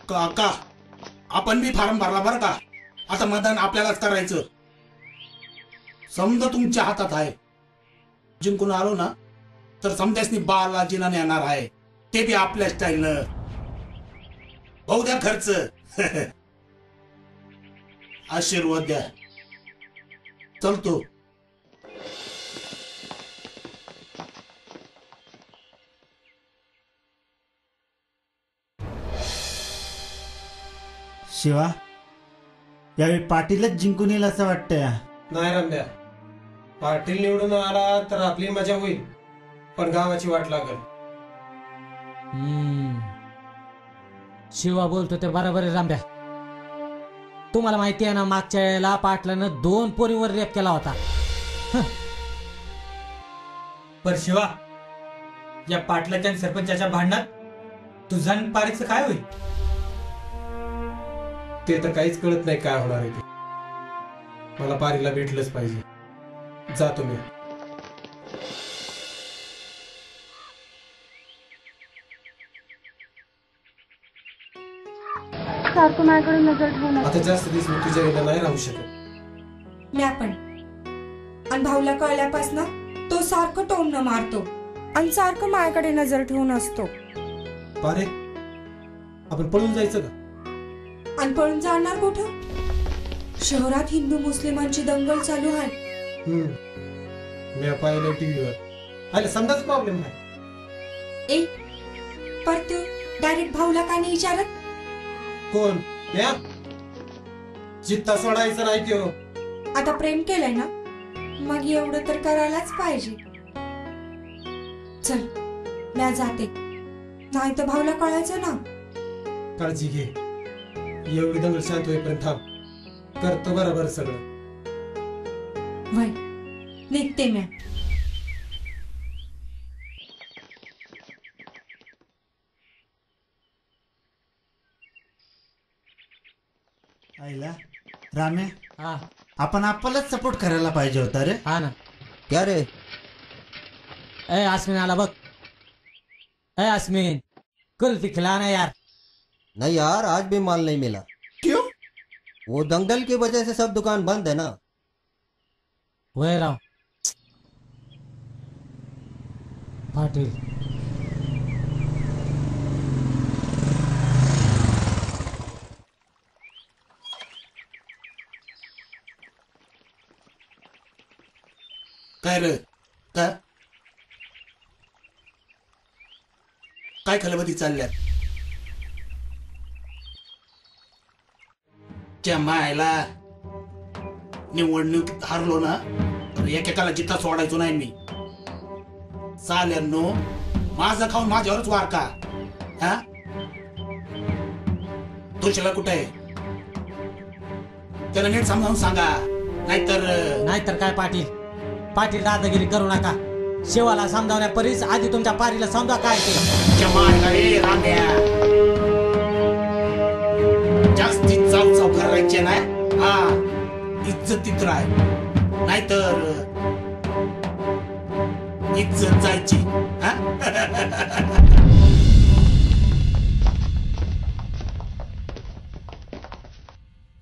काका, आपण बी फॉर्म भरला बरं का. आता मतदान आपल्यालाच करायचं. समजा तुमच्या हातात आहे. जिंकून आलो ना तर समजासनी बाला जिनाने येणार आहे, ते बी आपल्या स्टाईलनं. भाऊ द्या खर्च. आशीर्वाद द्या. चलतो. शिवा, यावेळी पाटीलच जिंकून येईल असं वाटतंय. नाही रम्या, पाटील निवडून आला तर आपली मजा होईल, पण गावाची वाट लागल. शिवा बोलतो ते बरोबर आहे रांब्या. तुम्हाला माहिती आहे ना, मागच्या वेळेला पाटलानं 2 पोरींवर रेप केला होता. पर शिवा, या पाटलाच्या आणि सरपंचाच्या भांडणात तुझा आणि पारीचं काय होईल? ते तर काहीच कळत नाही काय होणार आहे ते. मला पारीला भेटलंच पाहिजे. जातो मी. सारखं माझ्याकडे नजर ठेवून आता जास्त दिवस मी तुझ्या विना नाही राहू शकत. मी आपण आणि भाऊला कळल्यापासून तो सारखं टोमणं मारतो आणि सारखं माझ्याकडे नजर ठेवून असतो. पारे, आपण पळून जायचं का? आणि पळून जाणार कुठं? शहरात हिंदू मुस्लिमांची दंगल चालू आहे. मी पाहिलं टीव्हीवर. आले समजाच प्रॉब्लेम आहे. पर तू डायरेक्ट भाऊला का नाही विचारत? कोण? या जित्ता सोडायचं नाही त्यो. आता प्रेम केलंय ना, मग एवढं तर करायलाच पाहिजे. चल, मी जाते, नाही तर भाऊला कळायचं ना. काळजी घे. एवढी दंगल शांत होईपर्यंत थांब. करतो बरोबर सगळं. वय निघते मी. आईला रामे, आपण आपल्यालाच सपोर्ट करायला पाहिजे होता रे. हा ना. क्या रे? ए आसमीन आला बघ. ए आसमीन, कुल दिखलाना यार. नहीं यार, आज भी माल नहीं मिला. क्यों? वो दंगल की वजह से सब दुकान बंद है ना. वय राव पाटील. काय रे? काय खलबती चालल्यात? मायला निवडणूक हारलो ना तर एकेकाला जिता सोडायचो नाही मी. चालेल माझं खाऊन माझ्यावरच वार का? हा तुळशीला कुठे आहे त्याला नीट समजावून सांगा. नाहीतर काय पाटील दादागिरी करू नका. शिवाला समजावण्या परीस आधी तुमच्या पारीला समजा काय ते. जास्तीत चाव करायचे नाही. हा इज्जतीत राह नाहीतर इज्जत जायची.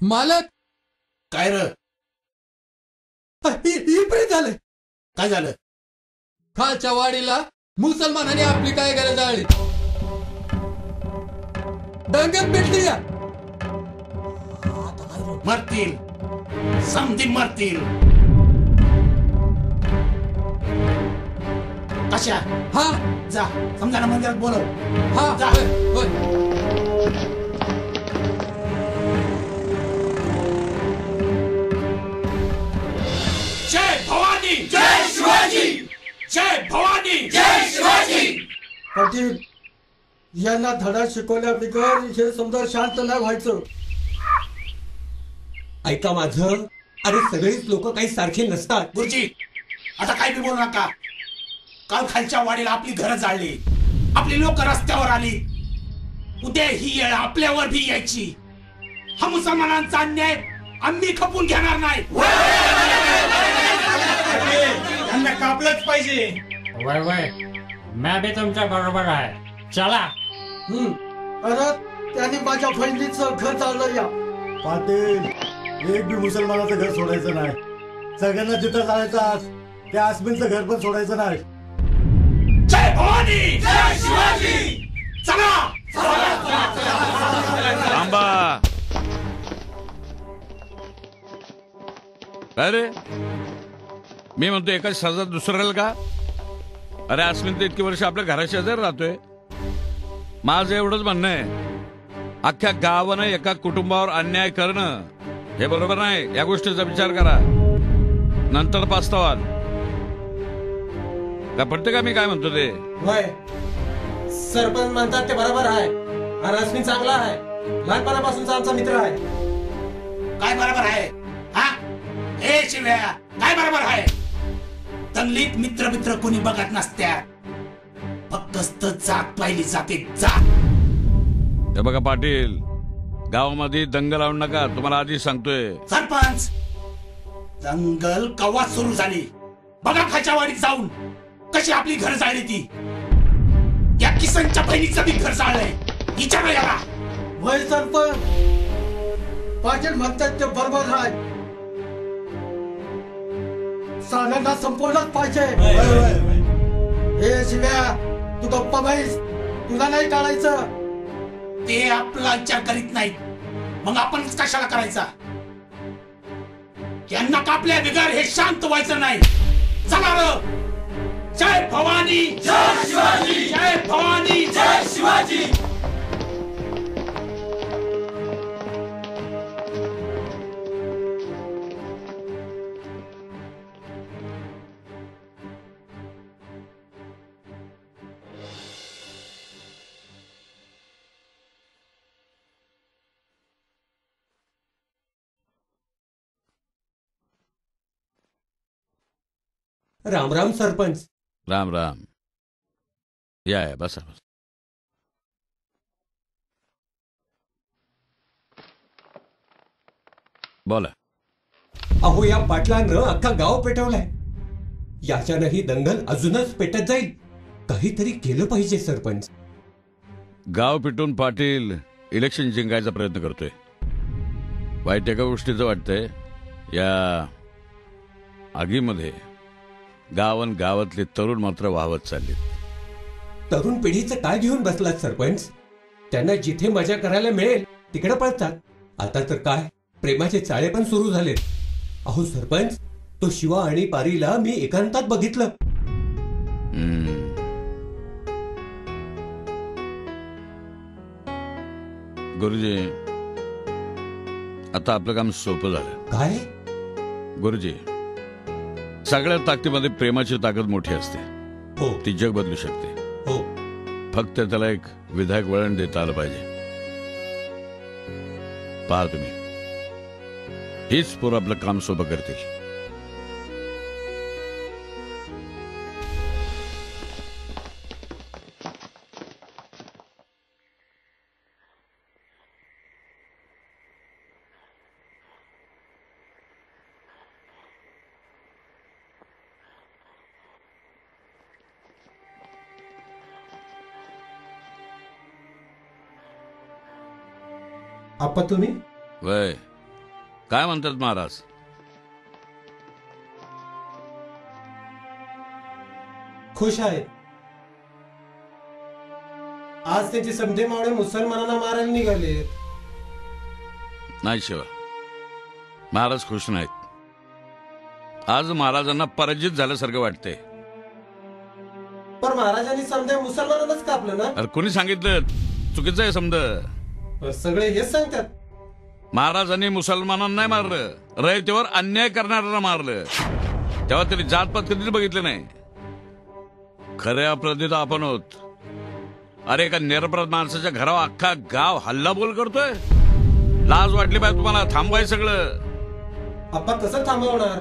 मालक काय र झालं? काय झालं? खालच्या वाडीला मुसलमानांनी आपली काय गरज आली दंगत पेटली. मरतील समधी मरतील. कशा? हा जा समजा मंदिरात बोलव. हा जा. जय भवानी जय शिवाजी. जय भवानी जय शिवाजी. पाटील यांना धडा शिकवल्या बिगर हे समजा शांत नाही व्हायचं. ऐका माझं. अरे सगळीच लोक काही सारखे नसतात. गुरुजी आता काय बी बोलू नका. काल खालच्या वाडीला आपली घरं जाळली, आपली लोक रस्त्यावर आली. उद्या ही येळ आपल्यावर भी यायची. हा मुसलमानांचा अन्याय आम्ही खपून घेणार नाही. त्यांना कापलंच पाहिजे. वय मी बी तुमच्या बरोबर आहे. चला. अरे त्यांनी माझ्या बहिणीचं घर चाललं. या पाटील एक बी मुसलमानाचं घर सोडायचं नाही. सगळ्यांना जिथं जायचं त्या आसमीनचं घर पण सोडायचं नाही. जय भवानी जय शिवाजी. चला. थांबा. अरे मी म्हणतो एकाच सजा दुसऱ्याला का? अरे आसमीन तर इतकी वर्ष आपल्या घराच्या शेजारी राहतोय. माझं एवढंच म्हणणं आहे, अख्ख्या गावानं एका कुटुंबावर अन्याय करणं हे बरोबर नाही. या गोष्टीचा विचार करा, नंतर पाचतावाल. का पडते का मी काय म्हणतो ते? होय सरपंच म्हणतात ते बरोबर आहे. हा रश्मी चांगला आहे, लहानपणापासूनचा आमचा मित्र आहे. काय बरोबर आहे? हा हे शिव्या काय बरोबर आहे? दंगलीत मित्र मित्र कोणी बघत नसत्या, फक्त जात पाहिली जाते जात. हे बघा पाटील, गावामध्ये दंगल लावू नका, तुम्हाला आधी सांगतोय. सरपंच दंगल कवा सुरू झाली बघा. खालच्या वाडीत जाऊन कशी आपली घर जाळली ती. या किसनच्या बहिणीचं बी घर जाळलंय. विचारा याला. वय सरपंच पाटील म्हणतात ते बरोबर आहे. साल्यांना संपवलंच पाहिजे. हे शिव्या तू गप्पा बाईस, तुला नाही टाळायचं. ते आपला विचार करीत नाहीत, मग आपण कशाला करायचा? यांना कापल्या बिगर हे शांत व्हायचं नाही. चला र. जय भवानी जय शिवाजी. जय भवानी जय शिवाजी. राम राम सरपंच. राम राम. या बसा. बोला. अहो या पाटलांनं अख्खा गाव पेटवलाय. याच्यानं ही दंगल अजूनच पेटत जाईल. काहीतरी केलं पाहिजे सरपंच. गाव पिटून पाटील इलेक्शन जिंकायचा प्रयत्न करतोय. वाईट एका गोष्टीचं वाटतंय, या आगीमध्ये गावन गावातले तरुण मात्र वाहवत चालले. तरुण पिढीचं काय घेऊन बसलात सरपंच? त्यांना जिथे मजा करायला मिळेल तिकडे पळतात. आता तर काय प्रेमाचे चाळे पण सुरू झालेत. अहो सरपंच, तो शिवा आणि पारीला मी एकांतात बघितलं. गुरुजी आता आपलं काम सोपं झालं. काय गुरुजी, सगळ्या ताकदीमध्ये प्रेमाची ताकद मोठी असते. हो. ती जग बदलू शकते. हो. फक्त त्याला एक विधायक वळण देता आलं पाहिजे. पहा तुम्ही, हीच पोरं आपलं काम सोपं करतील. आप्पा तुम्ही वय काय म्हणतात महाराज? खुश आहे. आज त्याचे समधे मावळे मुसलमानांना मारायला निघाले. नाही शिवा, महाराज खुश नाहीत. आज महाराजांना पराजित झाल्यासारखं वाटतंय. पण महाराजांनी समधे मुसलमानांनाच कापलं ना. अरे कोणी सांगितलं? चुकीचं आहे समज. सगळे हेच सांगतात. महाराजांनी मुसलमानांना नाही मारलं, रयतेवर अन्याय करणाऱ्यांना मारलं. तेव्हा तरी जातपात कधीच बघितलं नाही. खरे अपराधी आपण होत. अरे एका निरपराध माणसाच्या घरावर अख्खा गाव हल्ला बोल करतोय. लाज वाटली पाहिजे तुम्हाला. थांबवाय सगळं. आप्पा कसं थांबवणार?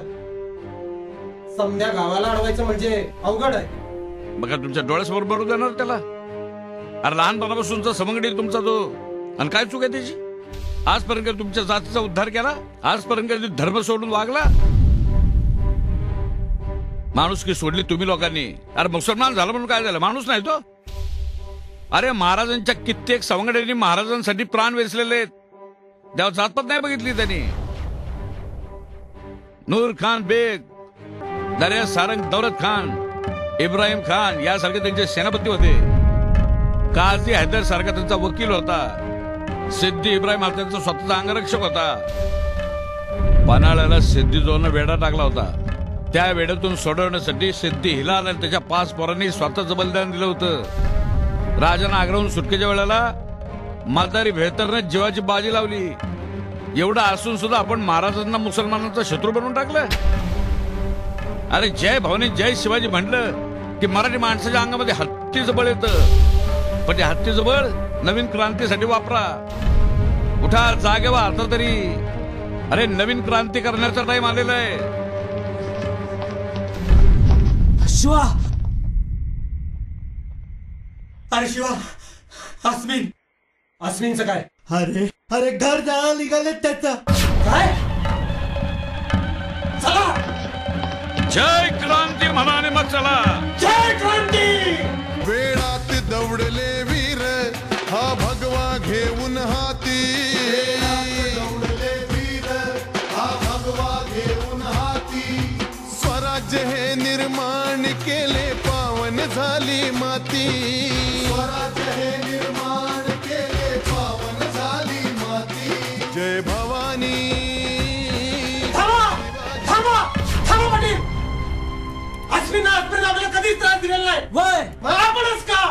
समध्या गावाला अडवायचं म्हणजे अवघड आहे. बघा तुमच्या डोळ्यासमोर बरोबर देणार त्याला. अरे लहानपणापासूनचा समंगडी तुमचा तो, आणि काय चूक आहे त्याची? आजपर्यंत तुमच्या जातीचा उद्धार केला? आजपर्यंत धर्म सोडून वागला? माणुसकी सोडली तुम्ही लोकांनी. अरे मुसलमान झालं म्हणून काय झालं? माणूस नाही तो. अरे महाराजांच्या कित्येक सवंगड्यांनी महाराजांसाठी प्राण वेचलेले आहेत. तेव्हा जातपात नाही बघितली त्यांनी. नूर खान बेग, दर्या सारंग दौलत खान, इब्राहिम खान यासारखे त्यांचे सेनापती होते. काझी हैदर सारखा त्यांचा वकील होता. सिद्धी इब्राहिम हा त्यांचा स्वतःचा अंगरक्षक होता. पन्हाळ्याला सिद्धी जोनं वेढा टाकला होता. त्या वेड्यातून सोडवण्यासाठी सिद्धी हिलाल आणि त्याच्या 5 पोरांनी स्वतःचं बलिदान दिलं होतं. राजानं आग्रहून सुटकेच्या वेळेला मदारी बेहतरने जीवाची बाजी लावली. एवढं असून सुद्धा आपण महाराजांना मुसलमानांचा शत्रू बनवून टाकलं. अरे जय भवानी जय शिवाजी म्हटलं की मराठी माणसाच्या अंगामध्ये हत्तीचं बळ येतं. पण ते हत्तीचं बळ नवीन क्रांतीसाठी वापरा. उठा, जागे व्हा आता तरी. अरे नवीन क्रांती करण्याचा टाइम आलेला आहे. शिवा, अरे शिवा, अस्मिनचं काय? अरे अरे घर जायला निघाले त्याचं. काय? चला, जय क्रांती म्हणाने मग चला. जय क्रांती. वेळात दौडले वीर हा भगवा घेऊन हाती. दौडले वीर हा भगवा घेऊन हाती. स्वराज्य हे निर्माण केले पावन झाली माती. स्वराज्य हे निर्माण केले पावन झाली माती. जय भवानी. थांबा थांबा थांबा पाटील. अस्मिन आपल्याला कधीच त्रास दिलेला नाही. वय मला आपणच का?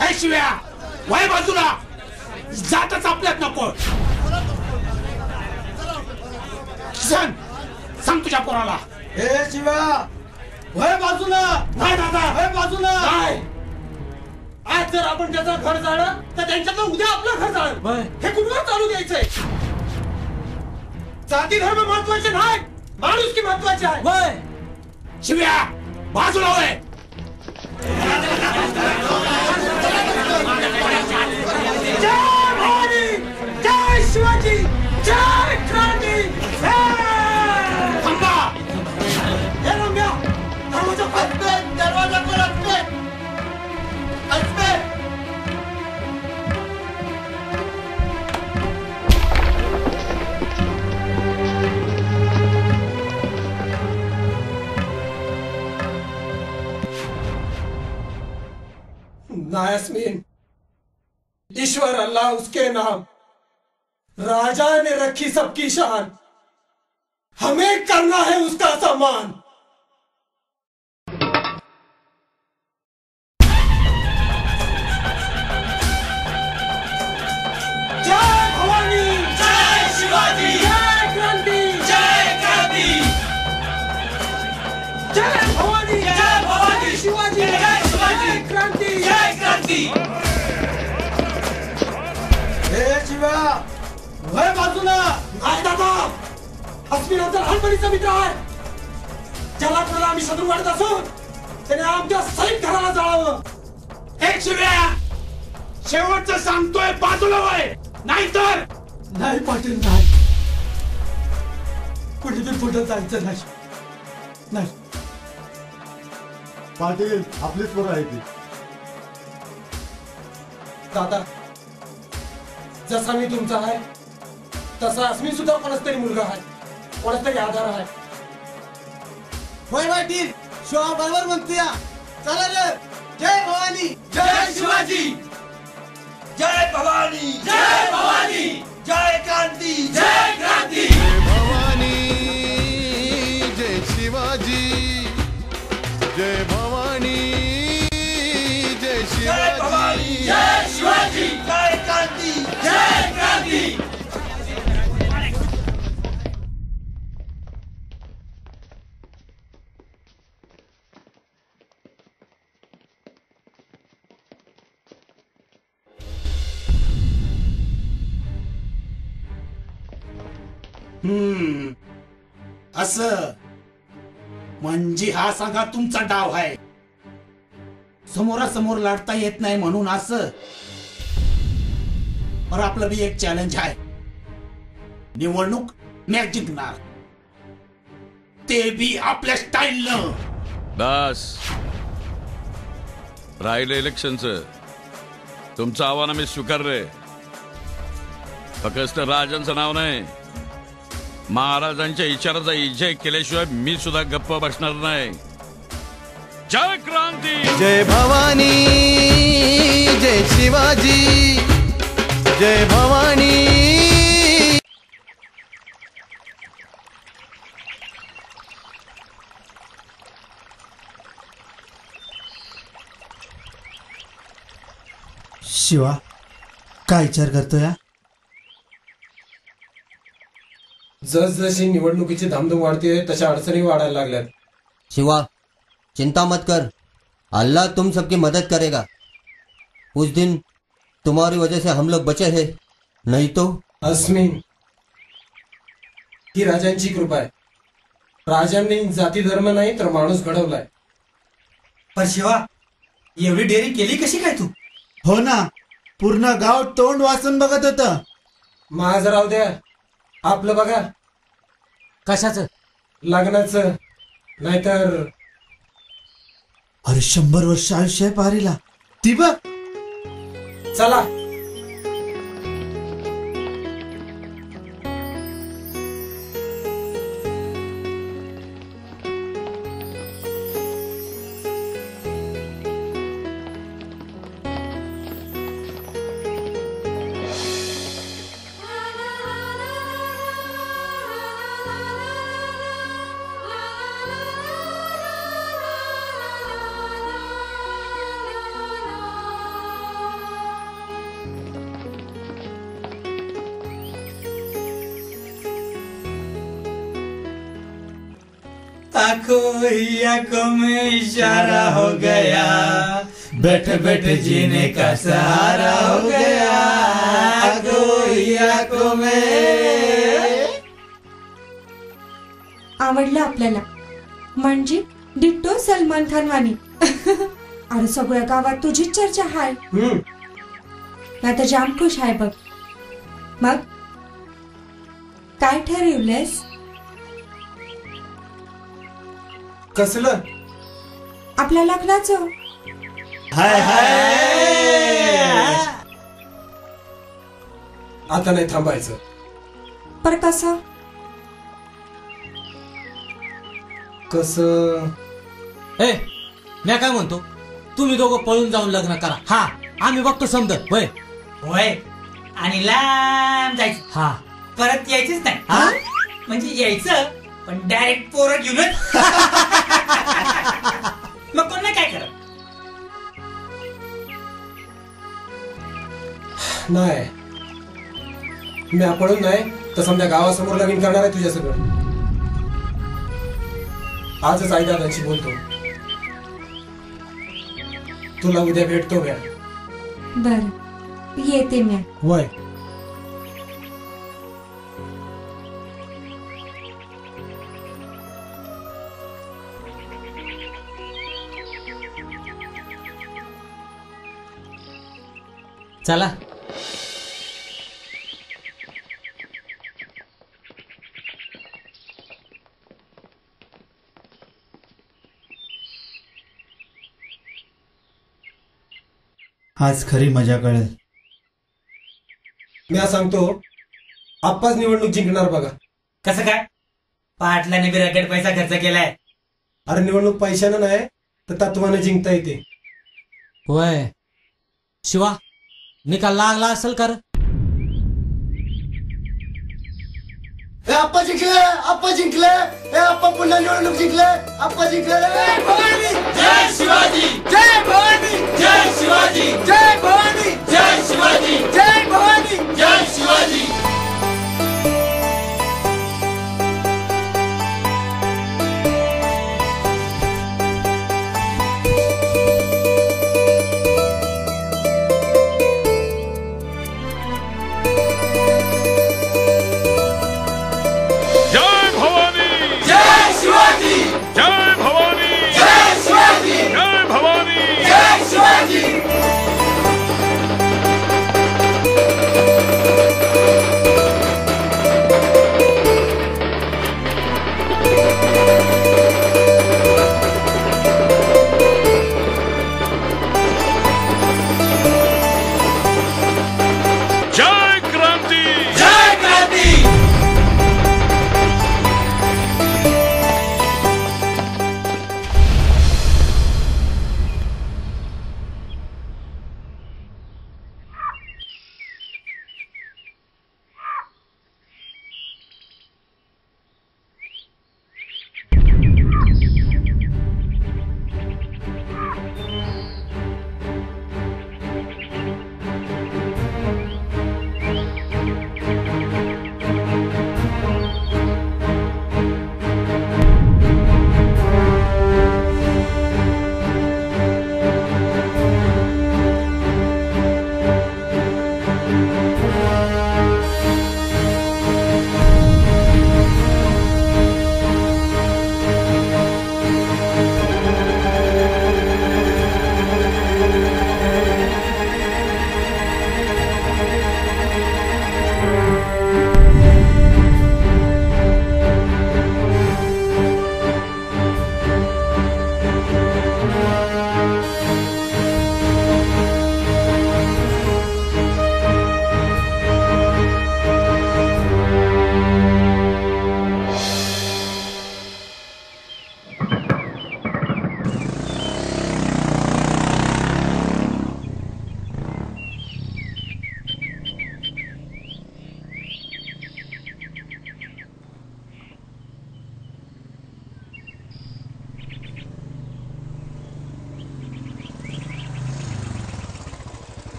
ऐ शिव्या, वय बाजूला. जातच आपल्यात नको. सांग तुझ्या पोराला. ए शिवा, वय बाजूला. नाही दादा, वय बाजूला. नाही. आज जर आपण त्याचं घर जाळलं तर त्यांच्यातलं उद्या आपलं घर जाळलं. हे कुठवर चालू द्यायचंय? जाती धर्म महत्वाचे नाही, माणुसकी महत्वाची आहे. वय शिव्या, बाजूला वय. जय भवानी, जय शिवाजी, जय क्रांती. थांबा. हे रम्या, दरवाजा खोल. नायस्मीन, ईश्वर अल्लाह उसके नाम. राजा ने रखी सबकी शान, हमें करना है उसका सम्मान. जय भवानी, जय भवानी जय भवानी शिवाजी जय शिवाजी क्रांती जय क्रांती. हे शिवा वय बाजूला. नाही दादा, अस्मिन आमचा लहानपणीचा मित्र आहे. ज्याला कोणाला आम्ही शत्रू वाटत असून त्याने आमच्या सैनिक घराला जाळावं. एक शिव्या शेवटचं सांगतोय, बाजूला वय, नाहीतर नाही पाटील नाही. कुठे पुढे जायचं नाही. नाही पाटील आपलीच पोरं आहे ती. दादा, जसा मी तुमचा आहे तसा मी सुद्धा कोणाच तरी मुलगा आहे, कोणाच तरी आधार आहे. होय पाटील, शिवा बरोबर म्हणतोय. चला रे. जय भवानी जय शिवाजी जय भवानी जय भवानी जय क्रांती जय क्रांती. जय भवानी जय शिवाजी जय भवानी जय शिवाजी जय शिवाजी जय क्रांती जय क्रांती. असं म्हणजे हा सगळा तुमचा डाव आहे. समोरासमोर लढता येत नाही म्हणून असं. पर आपलं बी एक चॅलेंज आहे. निवडणूक मॅच जिंकणार, ते बी आपल्या स्टाईलनं. बस राहिलं इलेक्शनचं. तुमचं आव्हान आम्ही स्वीकारलंय. फक्त राजांचं नाव नाही, महाराजांच्या इचाराचा विजय केल्याशिवाय मी सुद्धा गप्प बसणार नाही. जय क्रांती जय भवानी जय शिवाजी जय भवानी. शिवा काय विचार करतोय? जसजशी निवडणुकीची धामधूम वाढते तशा अडचणी वाढायला लागल्यात. शिवा, चिंता मत कर, अल्लाह तुम सबकी मदद करेगा. उस दिन तुम्हारी वजह से हम लोग बचे हैं, नहीं तो. अस्मिन, ही राजांची कृपा आहे. राजांनी जाती धर्म नाही तर माणूस घडवलाय. पण शिवा, एवढी डेअरी केली कशी काय तू? हो ना, पूर्ण गाव तोंड वाचून बघत होतं. माझं राहू द्या, आपलं बघा. कशाचं? लग्नाचं. नाहीतर अरे 100 वर्ष आयुष्य आहे पारीला. ती बघ. चला. आंखों में इशारा हो गया, बैठ बैठ जीने का सहारा हो गया. आंखों में. आवडलं आपल्याला, म्हणजे डिट्टो सलमान खान वाणी. अरे सगळ्या गावात तुझीच चर्चा हाय. आता जाम खुश आहे बघ. मग काय ठरवलंस? कसलं? आपल्या लग्नाचं. हाय हाय. आता नाही थांबायचं. पर कसं? कसं? ए, मी काय म्हणतो, तुम्ही दोघं पळून जाऊन लग्न करा. हा, आम्ही बघतो समजत. होय होय. आणि लांब जायचं. हा, परत यायचंच नाही. म्हणजे यायचं पण डायरेक्ट पोरं घेऊनच. मग कोण नाही काय करत. नाही, मी आपळून नाही तर समजा गावासमोर लगीन करणार आहे तुझ्या सगळं. आजच आई दादाची बोलतो. तुला उद्या भेटतो म्या. बर येते म्या. वय. चला. आज खरी मजा कळेल. मी सांगतो आप्पाच निवडणूक जिंकणार बघा. कसं काय? पाटलाने बी रकेट पैसा खर्च केलाय. अरे निवडणूक पैशानं नाही तर तत्वानं जिंकता येते. होय. शिवा निकाल लागला असेल कर. आप्पा जिंकले, आप्पा जिंकले, आप्पा पुन्हा निवडणूक जिंकले, आप्पा जिंकले. जय भवानी, जय शिवाजी, जय भवानी, जय शिवाजी, जय भवानी, जय शिवाजी, जय भवानी, जय शिवाजी.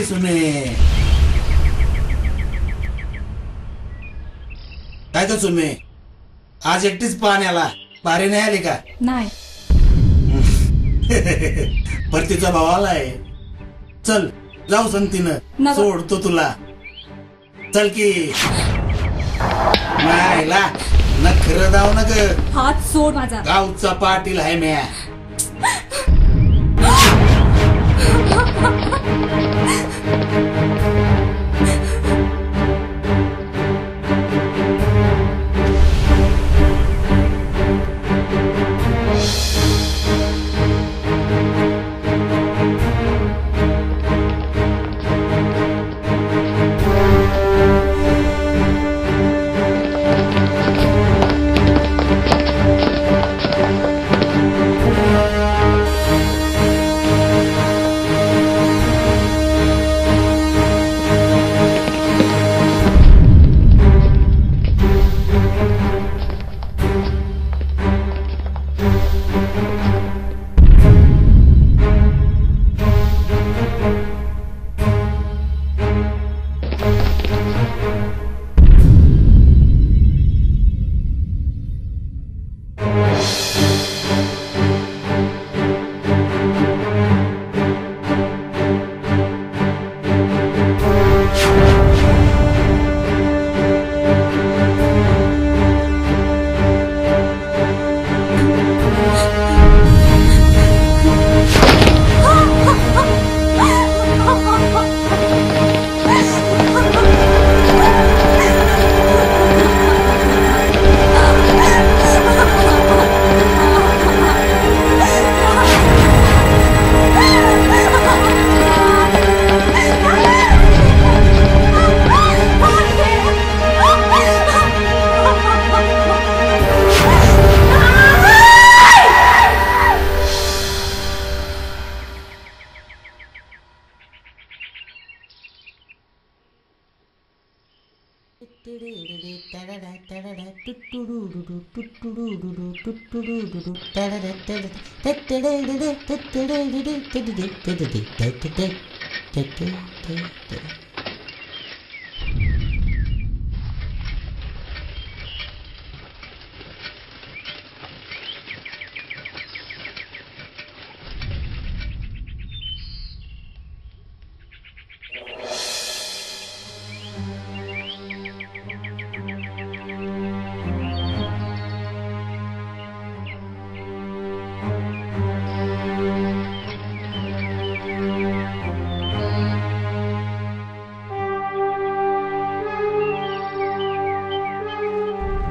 सुमे काय तर सुमे आज एकटीच पाण्याला पारे नाही आली का? नाही. परतीचा भाव आलाय. चल जाऊ संगतीनं सोडतो तुला. चल की. नाहीला नखरं जाऊ न ग. हात सोड माझा. गावचा पाटील आहे म्या.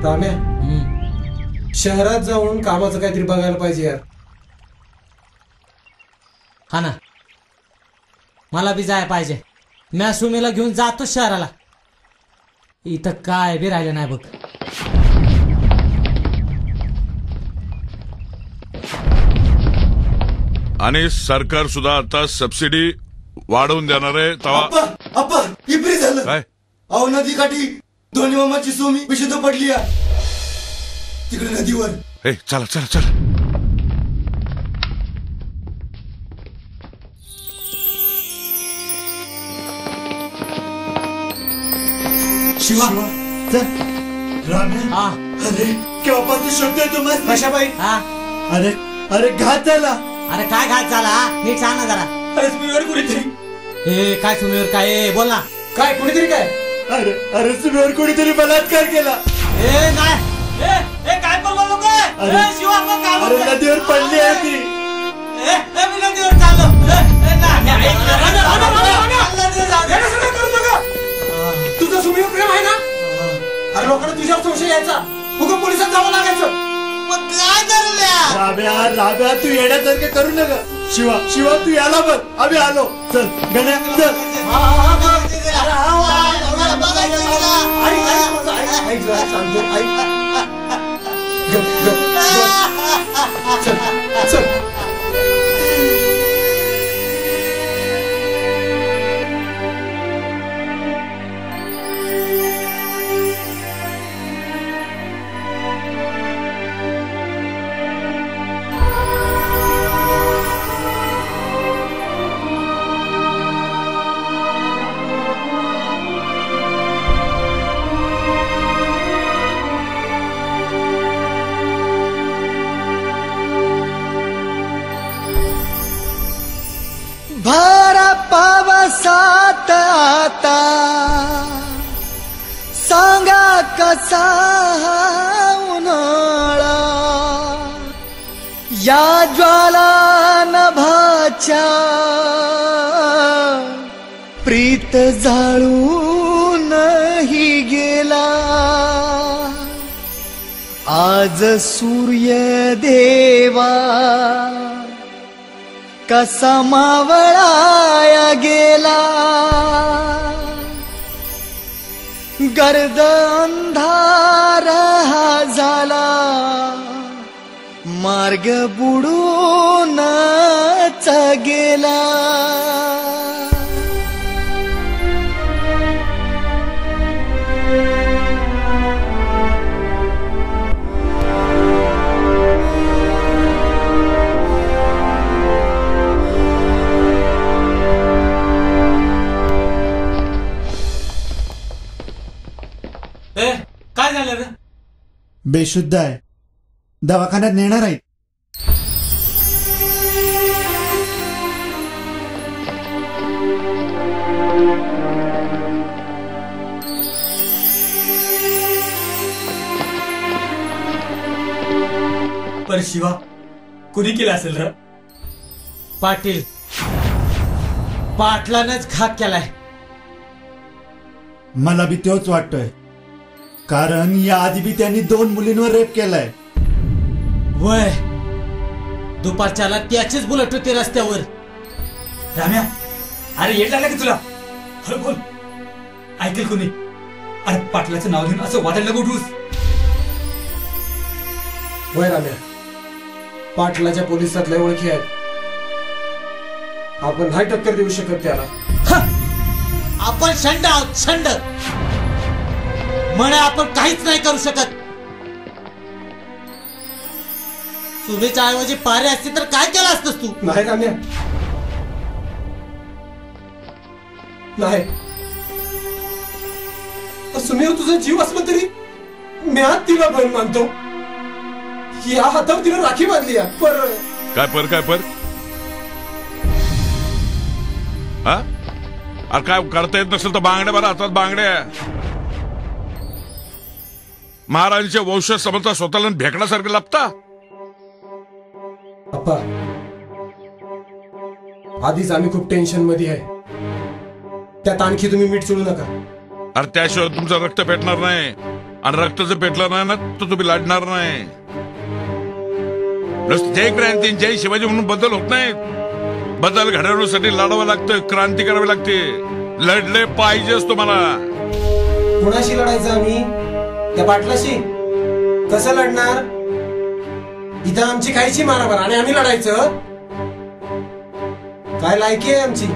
राम्या शहरात जाऊन कामाचं काहीतरी बघायला पाहिजे यार. हा ना, मला बी जाय पाहिजे. मी सुमीला घेऊन जातो शहराला. इथं काय बी राहिलं नाही बघ. आणि सरकार सुद्धा आता सबसिडी वाढवून देणार आहे. अप्पा इपरी झालं काय? अहो नदीकाठी दोन्ही मामाची सोमी विशुद्ध पडली तिकडे नदीवर. हे चला चला चला. शिवा अरे केव्हापासून शब्द आहे तुम्हाला कशाबाई? अरे अरे घात झाला. अरे काय घात झाला? नीट सांग ना जरा. अरे सुमीवर कोणीतरी. हे काय सुमीवर काय? बोल ना. काय कोणीतरी काय? अरे अरे सुमीवर कोणीतरी बलात्कार केला. नाही काय बोललो काय? अरे नदीवर पडली आहे ती. मी नदीवर चाललो. तुझं सुमीवर प्रेम आहे ना? अरे लोकांना तुझ्यावर संशय यायचा. उगा पोलिसात जावं लागायचं. मग काय करूया? राब्या तू येण्यासारखं करू नका. शिवा तू याला बघ. आम्ही आलो. चल गण्या चल. चल. भरा पावसात आता सांगा कसा उन्हाळा या ज्वाला नभाच्या प्रीत जाळूनही गेला. आज सूर्य देवा कसा मावळाया गेला. गर्द अंधार हा झाला मार्ग बुडूनच गेला. काय झालं रे? बेशुद्ध आहे. दवाखान्यात नेणार आहेत. पर शिवा कुणी केला असेल र? पाटील. पाटलानच घात केलाय. मला बी तोच वाटतोय. कारण या आधी बी त्यांनी 2 मुलींवर रेप केलाय. वय दुपारच्याला त्याचीच बुलेट होती रस्त्यावर. राम्या अरे येत लागला की तुला? हळू बोल. ऐकेल कोणी? अरे पाटलाचं नाव घेऊन असं वाटायला नको उठूस. वय राम्या, पाटलाच्या पोलिसातल्या ओळखी आहेत. आपण नाही टक्कर देऊ शकत त्याला. आपण शंड आहोत. शंड म्हणे आपण काहीच नाही करू शकत. सुमीच्या ऐवजी पारे असती तर काय केलं असतस तू? नाही राम्या, नाही. सुमीवर तुझा जीव असला तरी मी आज तिला बहीण मानतो. या हातावर तिला राखी बांधली आहे. पर काय पर हा? अरे काय करता येत नसेल तर बांगड्या बरं हातात बांगड्या. महाराजांच्या वंश समजता स्वतःला भेकण्यासारखं लपता. अप्पा, आधीच आम्ही खूप टेन्शन मध्ये आहे, त्यात आणखी तुम्ही मीठ चोळू नका. अरे त्याशिवाय तुमचं रक्त पेटणार नाही, आणि रक्त जर पेटलं नाही ना तर तुम्ही लढणार नाही. जय क्रांती जय शिवाजी म्हणून बदल होत नाही. बदल घडवण्यासाठी लढावं लागतं, क्रांती करावी लागते. लढले पाहिजेच तुम्हाला. कुणाशी लढायचं आम्ही? त्या पाटलाशी? कसं लढणार? इथं आमची खायची मारामार आणि आम्ही लढायचं? काय लायकी आहे आमची?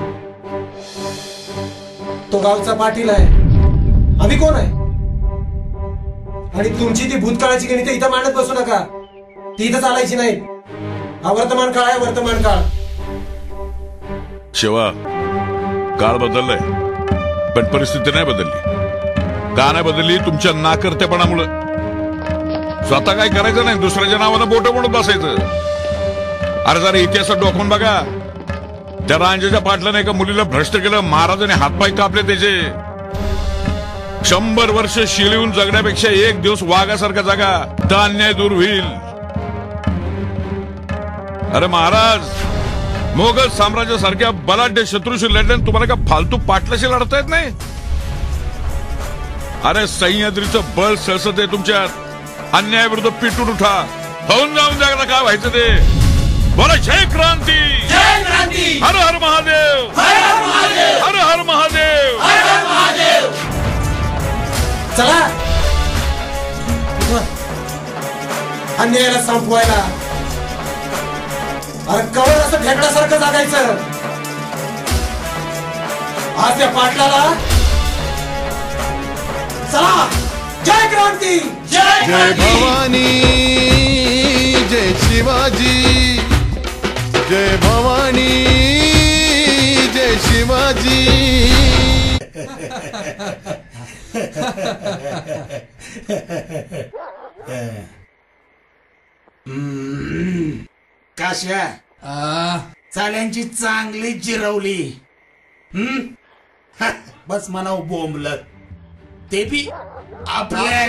तो गावचा पाटील आहे, आम्ही कोण आहे? आणि तुमची ती भूतकाळाची गणित इथं मांडत बसू नका. ती इथं चालायची नाही. हा वर्तमान काळ आहे, वर्तमान काळ. शिवा, काळ बदललाय पण परिस्थिती नाही बदलली. का नाही बदलली? तुमच्या नाकर्तेपणामुळे. स्वतः काय करायचं नाही, दुसऱ्याच्या नावानं बोटं म्हणून बसायचं. अरे जरा इतिहासात डोकून बघा. त्या रांजेच्या पाटलाने एका मुलीला भ्रष्ट केलं, महाराजांनी हातपाय कापले त्याचे. 100 वर्ष शिळीहून जगण्यापेक्षा एक दिवस वाघासारखा जागा, तर अन्याय दूर होईल. अरे महाराज, मोगल साम्राज्यासारख्या बलाढ्य शत्रूशी लढल्याने तुम्हाला का फालतू पाटलाशी लढता येत नाही? अरे सह्याद्रीचं बळ सळसत आहे तुमच्यात. अन्यायाविरुद्ध पिटून उठा. होऊन जाऊन जगाला काय व्हायचं ते बोला. जय क्रांती, जय क्रांती. हर हर महादेव, हर हर महादेव, हर हर महादेव, हर हर महादेव. चला अन्यायाला संपवायला. अरे कवर असं ढेकण्यासारखं जागायचं. आज त्या पाटलाला चला. जय क्रांती, जय भवानी, जय शिवाजी, जय भवानी, जय शिवाजी. काश्या चाल्यांची चांगली जिरवली. बस म्हणाव बोंबल, ते बी आपल्या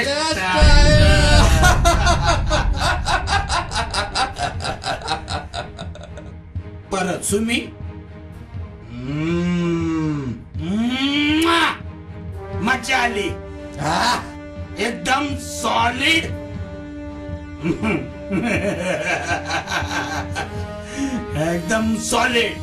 परत सुमी. मजा आली. एकदम सॉलिड. एकदम सॉलिड.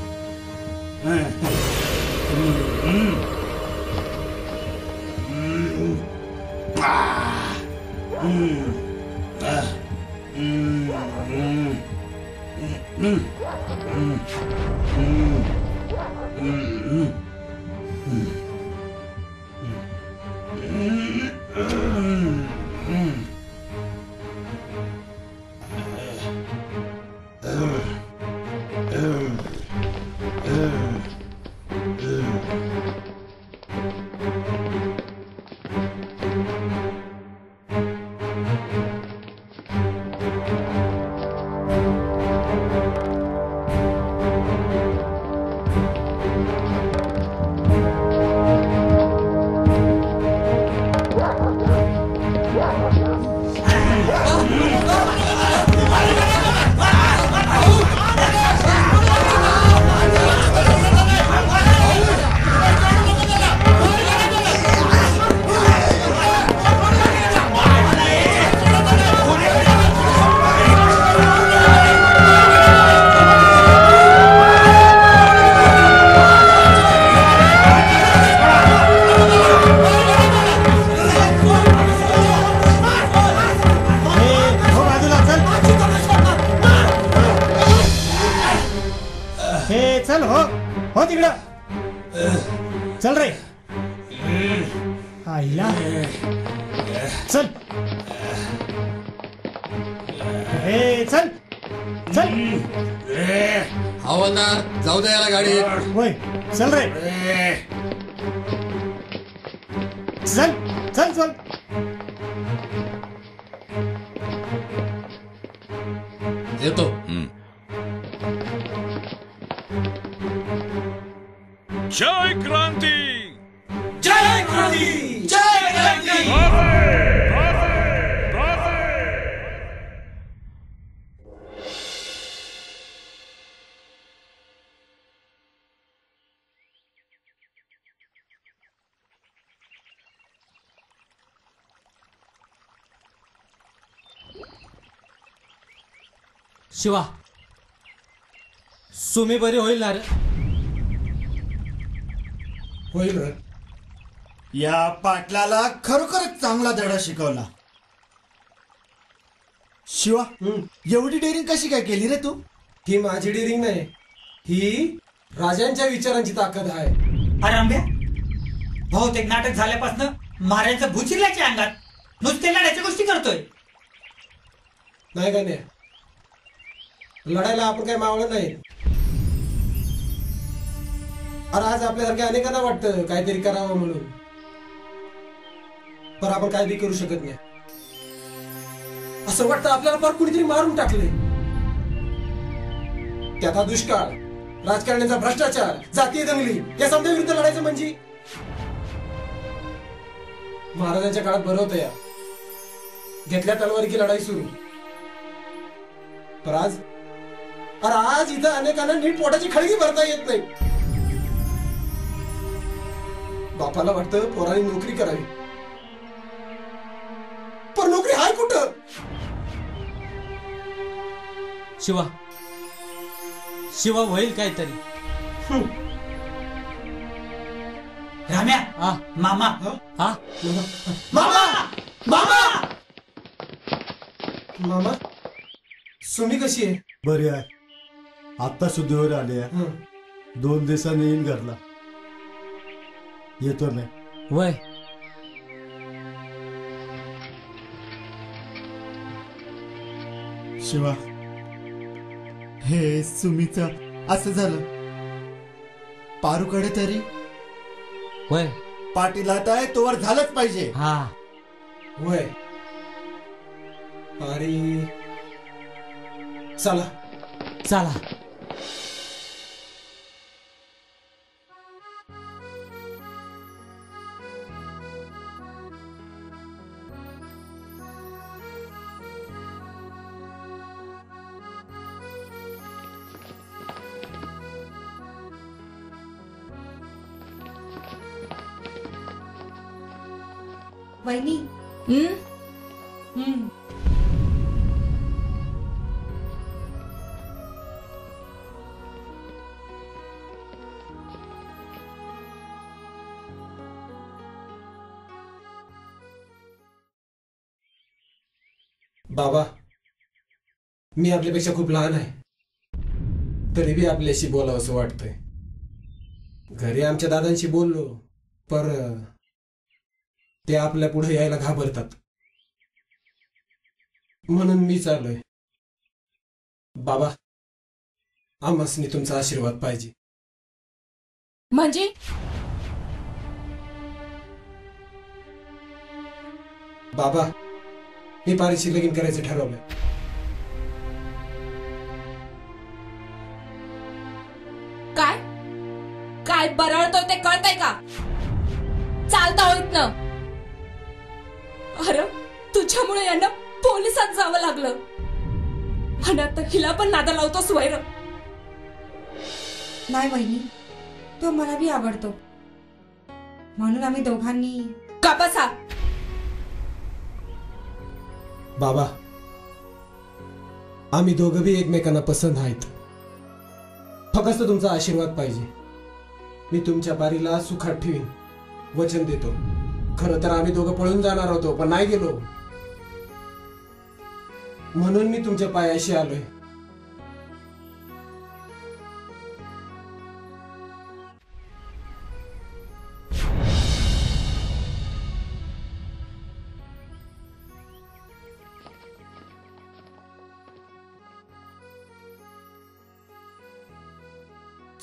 चल हो हो तिकडं चल रे. आईला चल. हे चल. चल हवालदार जाऊ द्या याला गाडीत. होय चल रे चल चल चल. येतो. जय क्रांती. जय क्रांती. जय क्रांती. शिवा सुमी बरी होईल ना रे? होईल रे. या पाटलाला खरोखरच चांगला धडा शिकवला. शिवा एवढी डेअरिंग कशी काय केली रे तू? ही माझी डेअरिंग नाही, ही राजांच्या विचारांची ताकद आहे. अरे आंब्या, बहुतेक नाटक झाल्यापासून मारायचं भुचिरल्याच्या अंगात नुसते लढायच्या गोष्टी करतोय. नाही का नाही, लढायला आपण काही मावळं नाही. अरे आज आपल्यासारख्या अनेकांना वाटतं काहीतरी करावं म्हणून, पण आपण काय बी करू शकत नाही. असं वाटतं आपल्याला फार कुणीतरी मारून टाकले. त्यात हा दुष्काळ, राजकारण्याचा भ्रष्टाचार, जातीय दंगली या समजा विरुद्ध लढायचं म्हणजे महाराजांच्या काळात बरं होतं. या घेतल्या तलवारी की लढाई सुरू. तर आज इथं अनेकांना नीट पोटाची खळगी भरता येत नाही. बापाला वाटतं पोरांनी नोकरी करावी, पण नोकरी हाय कुठं? शिवा शिवा होईल काहीतरी. राम्या, मामा, मामा मामा मामा सुमी कशी आहे? बरी आहे. आता शुद्धीवर आले. 2 दिवसांनी येईन घरला. येतो मी. वय शिवा, हे सुमीचं असं झालं. पारूकडे तरी वय पाटील हात आहे तोवर झालंच पाहिजे. हा वय. अरे चला चला. वहिनी. बाबा, मी आपल्यापेक्षा खूप लहान आहे, तरी बी आपल्याशी बोलावं असं वाटतंय. घरी आमच्या दादांशी बोललो, पर ते आपल्या पुढे यायला घाबरतात. म्हणून मी चाललोय. बाबा, आम्हासनी तुमचा आशीर्वाद पाहिजे. म्हणजे बाबा, मी पारीशी लगीन करायचं ठरवलंय. काय काय बरळतोय ते कळतंय का? चालता होत ना. अरे तुझ्यामुळे यांना पोलिसात जावं लागलं, आणि आता हिला पण नादा लावतोस वैर. नाही वहिनी, तो मला बी आवडतो, म्हणून आम्ही दोघांनी. का बसा. बाबा, आम्ही दोघं बी एकमेकांना पसंत आहेत. फक्त तुमचा आशीर्वाद पाहिजे. मी तुमच्या पारीला सुखात ठेवीन, वचन देतो. खरं तर आम्ही दोघं पळून जाणार होतो, पण नाही गेलो, म्हणून मी तुमच्या पायाशी आलोय.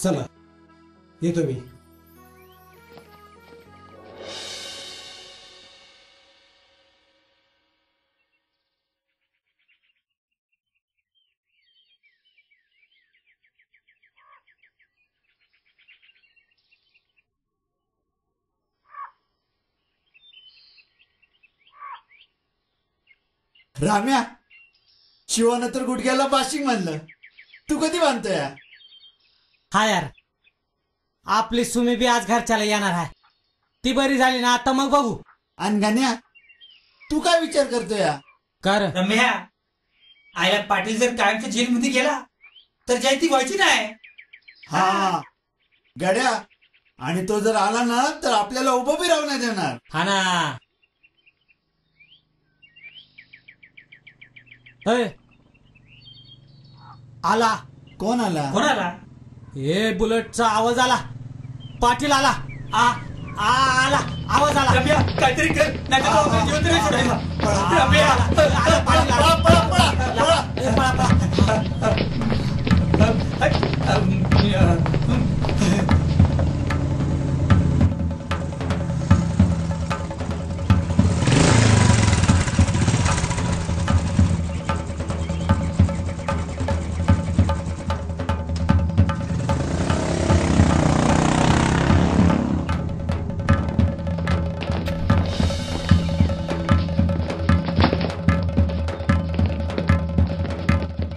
चला येतो मी. राम्या, शिवानं तर गुडघ्याला बाशिंग म्हणलं, तू कधी बांधतोय? हा यार, आपली सुमी बी आज घरच्याला येणार आहे. ती बरी झाली ना आता मग बघू. आणि गाण्या, तू काय विचार करतोय? कर रम्या, आईला पाटील जर कायमच्या जेलमध्ये गेला तर जयंती व्हायची नाही. हा गड्या, आणि तो जर आला ना तर आपल्याला उभं बी राहू नाही देणार. हा ना. आला. कोण आला? कोण आला? हे बुलेटचा आवाज आला. पाटील आला. आला आवाज आला. रम्या, काहीतरी कर, नाही तर तो जिवंत नाही सोडायचा. रम्या, आला पाटील आला. पळा पळा पळा पळा पळा.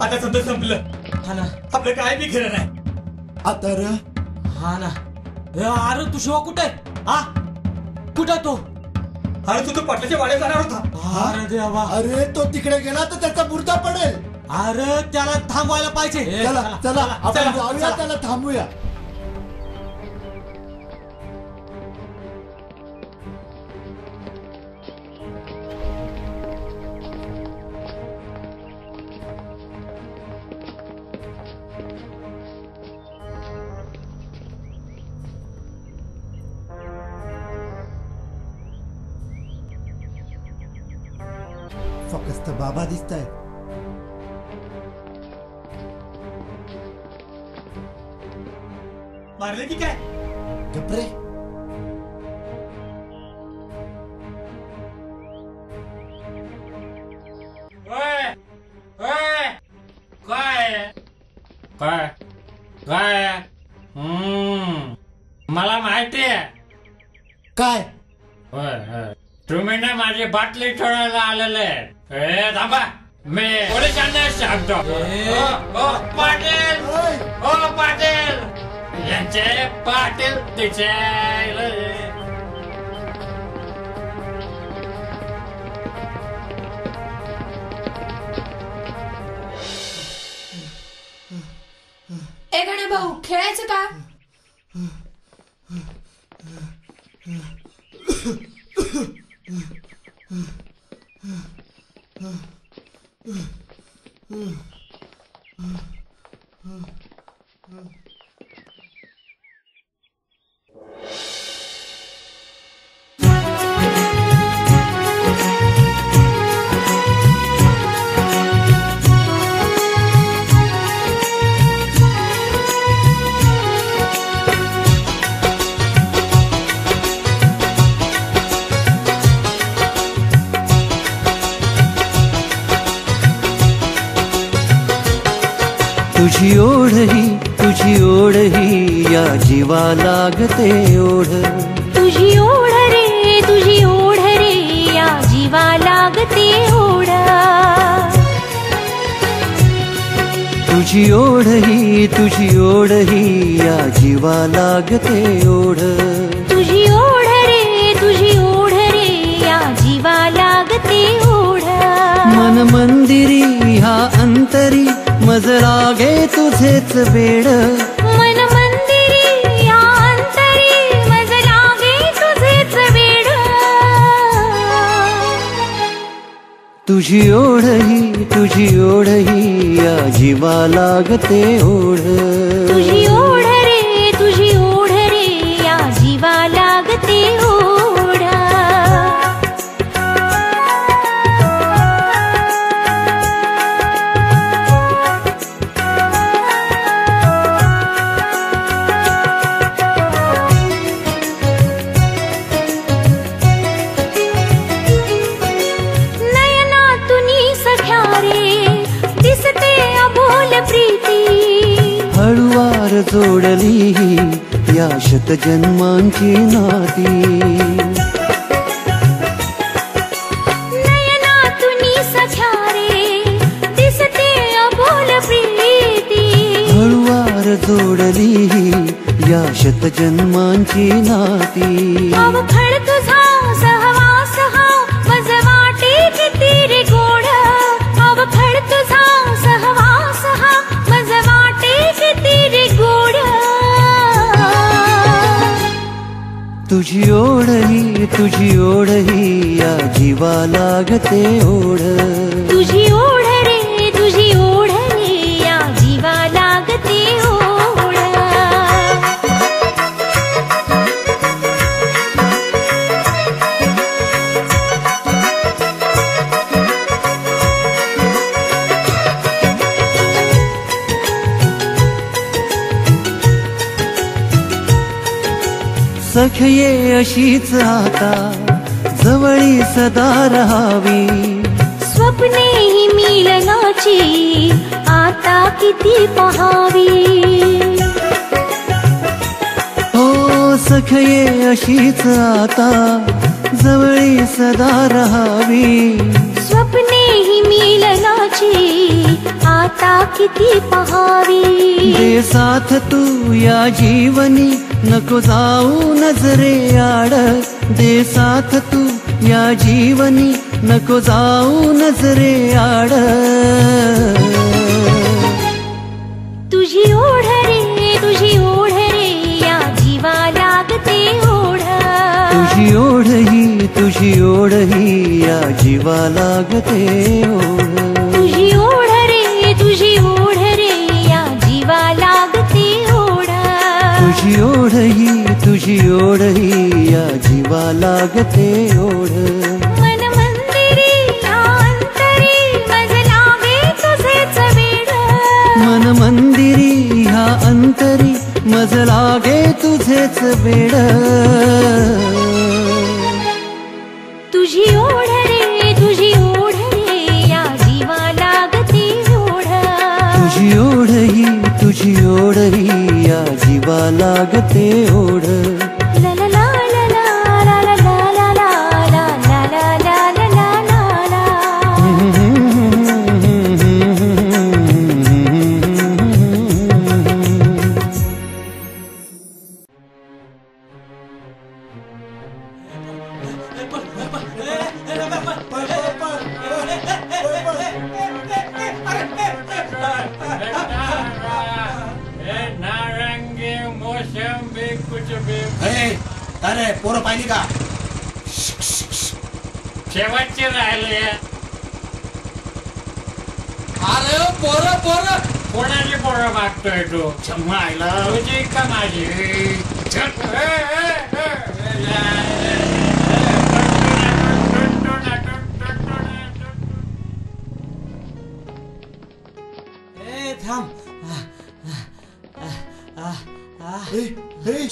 आता समजा संपलं. हा ना. आपलं काय बी खरं नाही. आता र. हा ना. अरे तू शिवा कुठे? हा कुठे तो? अरे तू तो पाटलाच्या वाड्यात जाणार होता. अरे देवा. अरे तो तिकडे गेला तर त्याचा बुरदा पडेल. अरे त्याला थांबवायला पाहिजे. चला चला आपण जाऊया, त्याला थांबूया. फक्त बाबा दिसताय. मारले की काय? गप्रे. काय काय? मला माहिती आहे. काय? तुम्ही ना माझी बाटली ठेवायला आलेले. थांबा, मी पोलिसांना सांगतो. पाटील, ओ पाटील, यांचे पाटील तिचे. ए गणे भाऊ, खेळायचं का? तुझी ओढ ही या जीवा लागते ओढ. तुझी ओढ रे या जीवा लागते ओढ. तुझी ओढ ही या जीवा लागते ओढ. तुझी ओढ रे या जीवा लागते ओढ. मन मंदिरी ह्या अंतरी मज लागे तुझेच वेड. मन मंदिरी या अंतरी मज लागे तुझेच वेड. तुझी ओढ ही या जीवा लागते ओढ. तुझी ओढ रे या जीवा लागते ओढ. जोडली या शतजन्मांची नाती. नयनातुनी सख्या रे दिसते अबोल प्रीती. हळुवार जोडली या शतजन्मांची नाती. अवखळ तुझा सहवास हा मज वाटे किती रे गोड. अवखळ तुझा सहवास हा मज वाटे किती रे गोड. तुझी ओढ ही या जीवा लागते ओढ. तुझी ओढ रे तुझी ओढ रे या जीवा लागते ओढ. सखये अशीच आता जवळी सदा रहावी. स्वप्ने ही मिलनाची आता किती पहावी. हो सखये अशीच आता जवळी सदा रहावी. स्वप्ने ही मिलनाची आता किती पहावी. दे साथ तू या जीवनी नको जाऊ नजरे आड. दे साथ तू या जीवनी नको जाऊ नजरे आड. तुझी ओढ रे या जीवा लागते ओढ. तुझी ओढ ही या जीवा लागते ओढ. तुझी ओढ रे या जीवा लागते ओढ. तुझी ओढ ही या जीवा लागते ओढ. मन मंदिरी या अंतरी मज लागे तुझेच वेड. मन मंदिरी ह्या अंतरी मज लागे तुझेच वेड. तुझी ओढ रे या जीवा लागते ओढ. तुझी ओढ ही या जीवा लागते ओढ. ला ला ला ला ला ला ला ला ला ला ला ला ला ला ला. नारंगी मोसंबी कुछ भी. अरे पोरं पाहिली का? शेवटचे राहिले. अरे पोरं कोणाची पोरं मागतोय तू? मायला तुझी का माझी? थांब.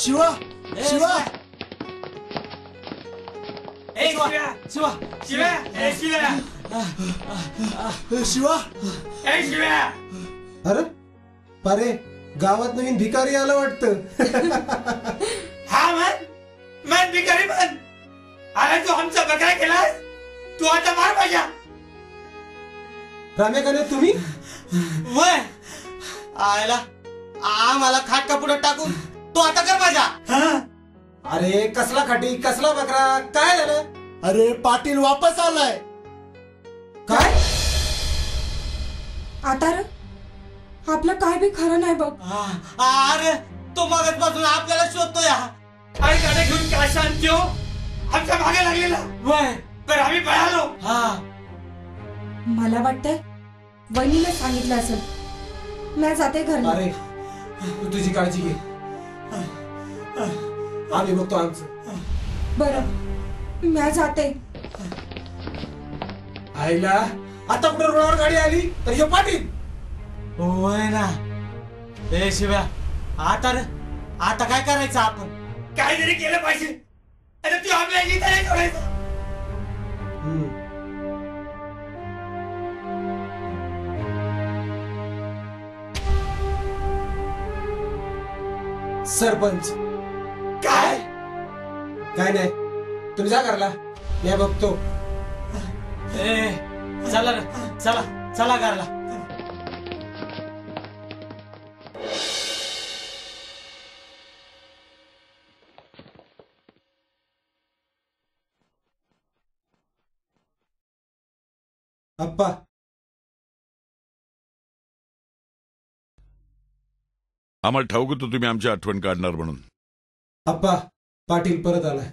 शिवा शिवा शिवा. अरे पारे गावात नवीन भिकारी आलं वाटतं. हा मन भिकारी मन. अरे तू आमचा बकरा केलास. तू आता मार माझ्या. रामेकाने तुम्ही वय आयला आम्हाला खाट पुढे टाकून तू आता कर माझ्या. अरे कसला खाटी कसला बकरा काय झालं? अरे पाटील वापस आलाय. काय आता रे आपलं काय बी खरं नाही बघ. अरे तो मगजपासून आपल्याला शोधतोय. अरे गाड्या घेऊन काय सांगतो. आमच्या मागे लागलेला वय तर आम्ही पळालो. मला वाटतंय वहिनीला सांगितलं असेल. मी जाते घरी. अरे तू तुझी काळजी घे. आम्ही बघतो आमचं. बरं मी जाते. आईला आता कुठे रोडावर गाडी आली तर हे पाटील. होय ना. ए शिव्या आता काय करायचं आपण? काहीतरी केलं पाहिजे. आता तू आपल्या इथे नाही सोडायचं. सरपंच. काय काय नाही, तुम्ही जा करला, मी बघतो. चला रे, चला चला घरला. अप्पा, आम्हाला ठाऊक होतं तुम्ही आमची आठवण काढणार म्हणून. अप्पा, पाटील परत आलाय.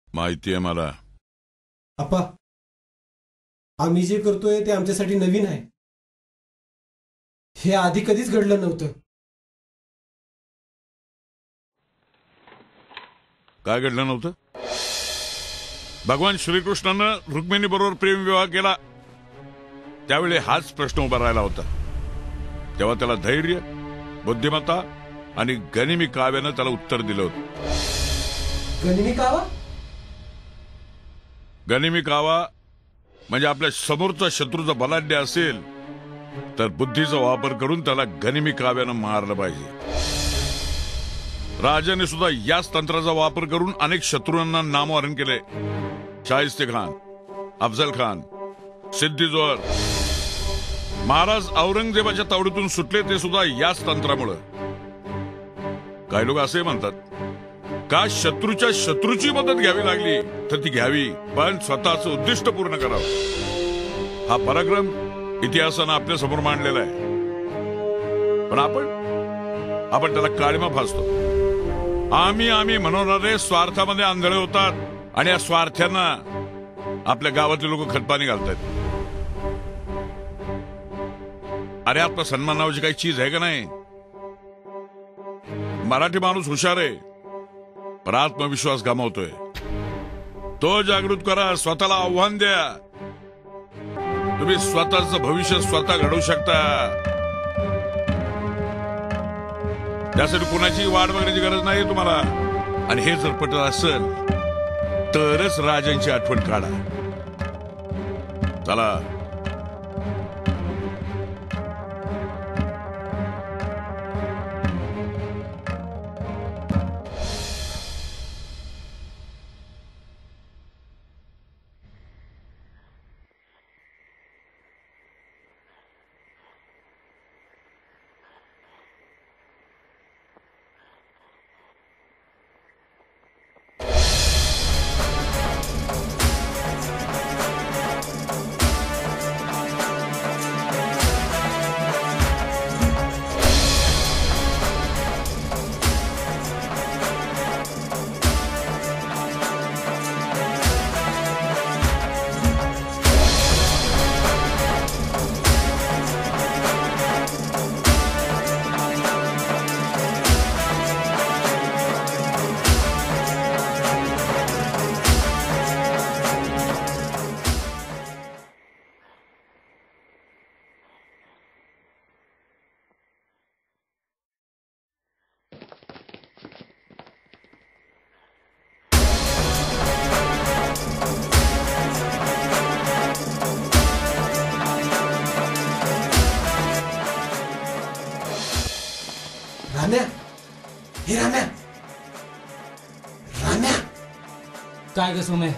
माहिती आहे मला. अप्पा, आम्ही जे करतोय ते आमच्यासाठी नवीन आहे. हे आधी कधीच घडलं नव्हतं. काय घडलं नव्हतं? भगवान श्रीकृष्णानं रुक्मिणी बरोबर प्रेमविवाह केला त्यावेळी हाच प्रश्न उभा राहिला होता. तेव्हा त्याला धैर्य, बुद्धिमत्ता आणि गनिमी काव्यानं त्याला उत्तर दिलं होतं. गनिमी कावा? गनिमी कावा म्हणजे आपल्या समोरचा शत्रू जर बलाढ्य असेल तर बुद्धीचा वापर करून त्याला गनिमी काव्यानं मारलं पाहिजे. राजाने सुद्धा याच तंत्राचा वापर करून अनेक शत्रूंना नामोहरण केले. शाहिस्ते खान, अफजल खान, सिद्दी जोहर. महाराज औरंगजेबाच्या तावडीतून सुटले ते सुद्धा याच तंत्रामुळे. काही लोक असे म्हणतात का शत्रूच्या शत्रूची मदत घ्यावी लागली तर ती घ्यावी, पण स्वतःचं उद्दिष्ट पूर्ण करावं. हा पराक्रम इतिहासानं आपल्या समोर मांडलेला आहे. पण आपण त्याला काळीमा फासतो. आम्ही म्हणणारे स्वार्थामध्ये आंधळे होतात आणि या स्वार्थ्यांना आपल्या गावातले लोक खतपाणी घालतात. अरे आत्मसन्मान नावाची काही चीज आहे का नाही? मराठी माणूस हुशार आहे पण आत्मविश्वास गमावतोय. तो जागृत करा, स्वतःला आव्हान द्या. तुम्ही स्वतःचं भविष्य स्वतः घडवू शकता. त्यासाठी कुणाची वाट बघण्याची गरज नाही तुम्हाला. आणि हे जर पटत असेल तरच राजांची आठवण काढा. चला. राम्या, काय ग सुमे?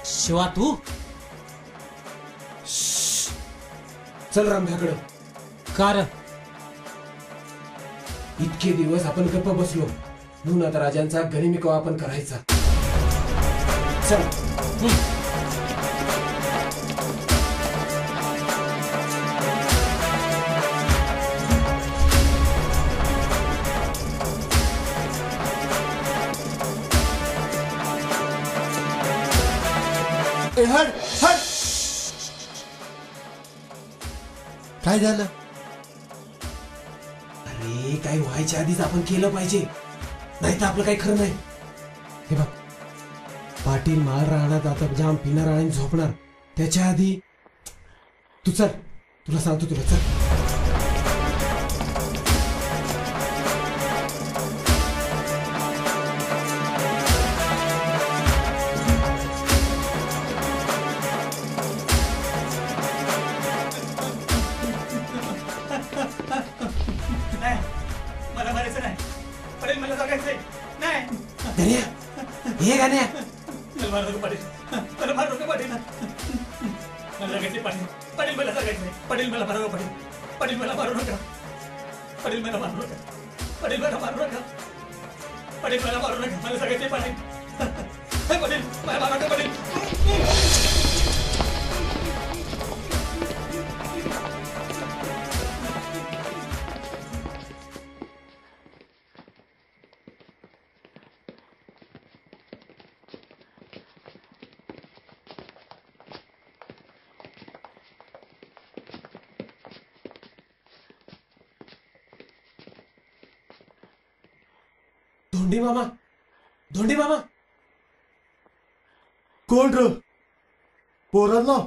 शिवा तू? चल राम्याकडं. कार इतके दिवस आपण गप्प बसलो म्हणून आता राजांचा गनिमी कावा आपण करायचा. चल. हट हट. काय झालं? अरे काही व्हायच्या आधीच आपण केलं पाहिजे, नाही तर आपलं काही खरं नाही. हे बघ, पाटील माळ राहणार, आता जाम पिणार आणि झोपणार. त्याच्या आधी तू चल, तुला सांगतो. तुला चल. गाण्या मला मारू नका पाटील, मला मारू नका पाटील, मला सांगायचं पाटील, पाटील मला सांगायचं पाटील, मला मारू नका पाटील, पाटील मला मारू नका, पाटील मला मारू नका, पाटील मला मारू नका, पाटील मला मारू नका, मला सांगायचं पाटील, पाटील मला मारू नका पाटील. धोंडी मामा, धोंडी मामा. कोण र? पोरांनो,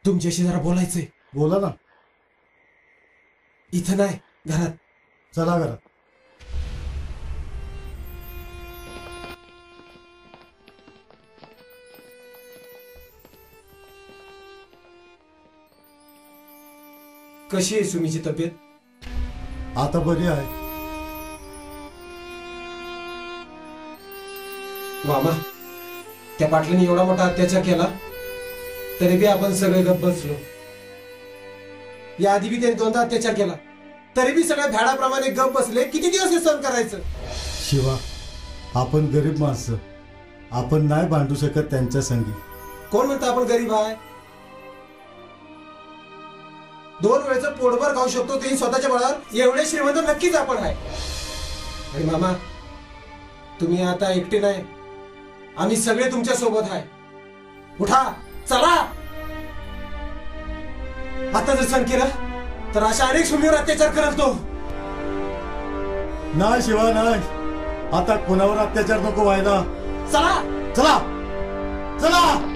तुमच्याशी जरा बोलायचंय. बोला ना. इथं नाही, घरात. चला घरात. कशी आहे सुमीची तब्येत? आता बरी आहे. मामा, त्या पाटलांनी एवढा मोठा अत्याचार केला तरी बी आपण सगळे गप्प बसलो. या आधी बी त्यांनी दोनदा अत्याचार केला तरी बी सगळ्या भ्याडाप्रमाणे गप्प बसले. किती दिवस हे सहन करायचं? शिवा, आपण गरीब माणसं, आपण नाही भांडू शकत त्यांच्या संगी. कोण म्हणतं आपण गरीब आहे? 2 वेळचं पोटभर खाऊ शकतो तेही स्वतःच्या बळावर. एवढे श्रीमंत नक्कीच आपण आहे. आणि मामा, तुम्ही आता एकटे नाही, आम्ही सगळे तुमच्या सोबत आहे. उठा, चला. आता जर सण केलं तर अशा अनेक सुमीवर अत्याचार करत तो. नाही शिवा, नाही. आता कोणावर अत्याचार नको व्हायला. चला चला चला.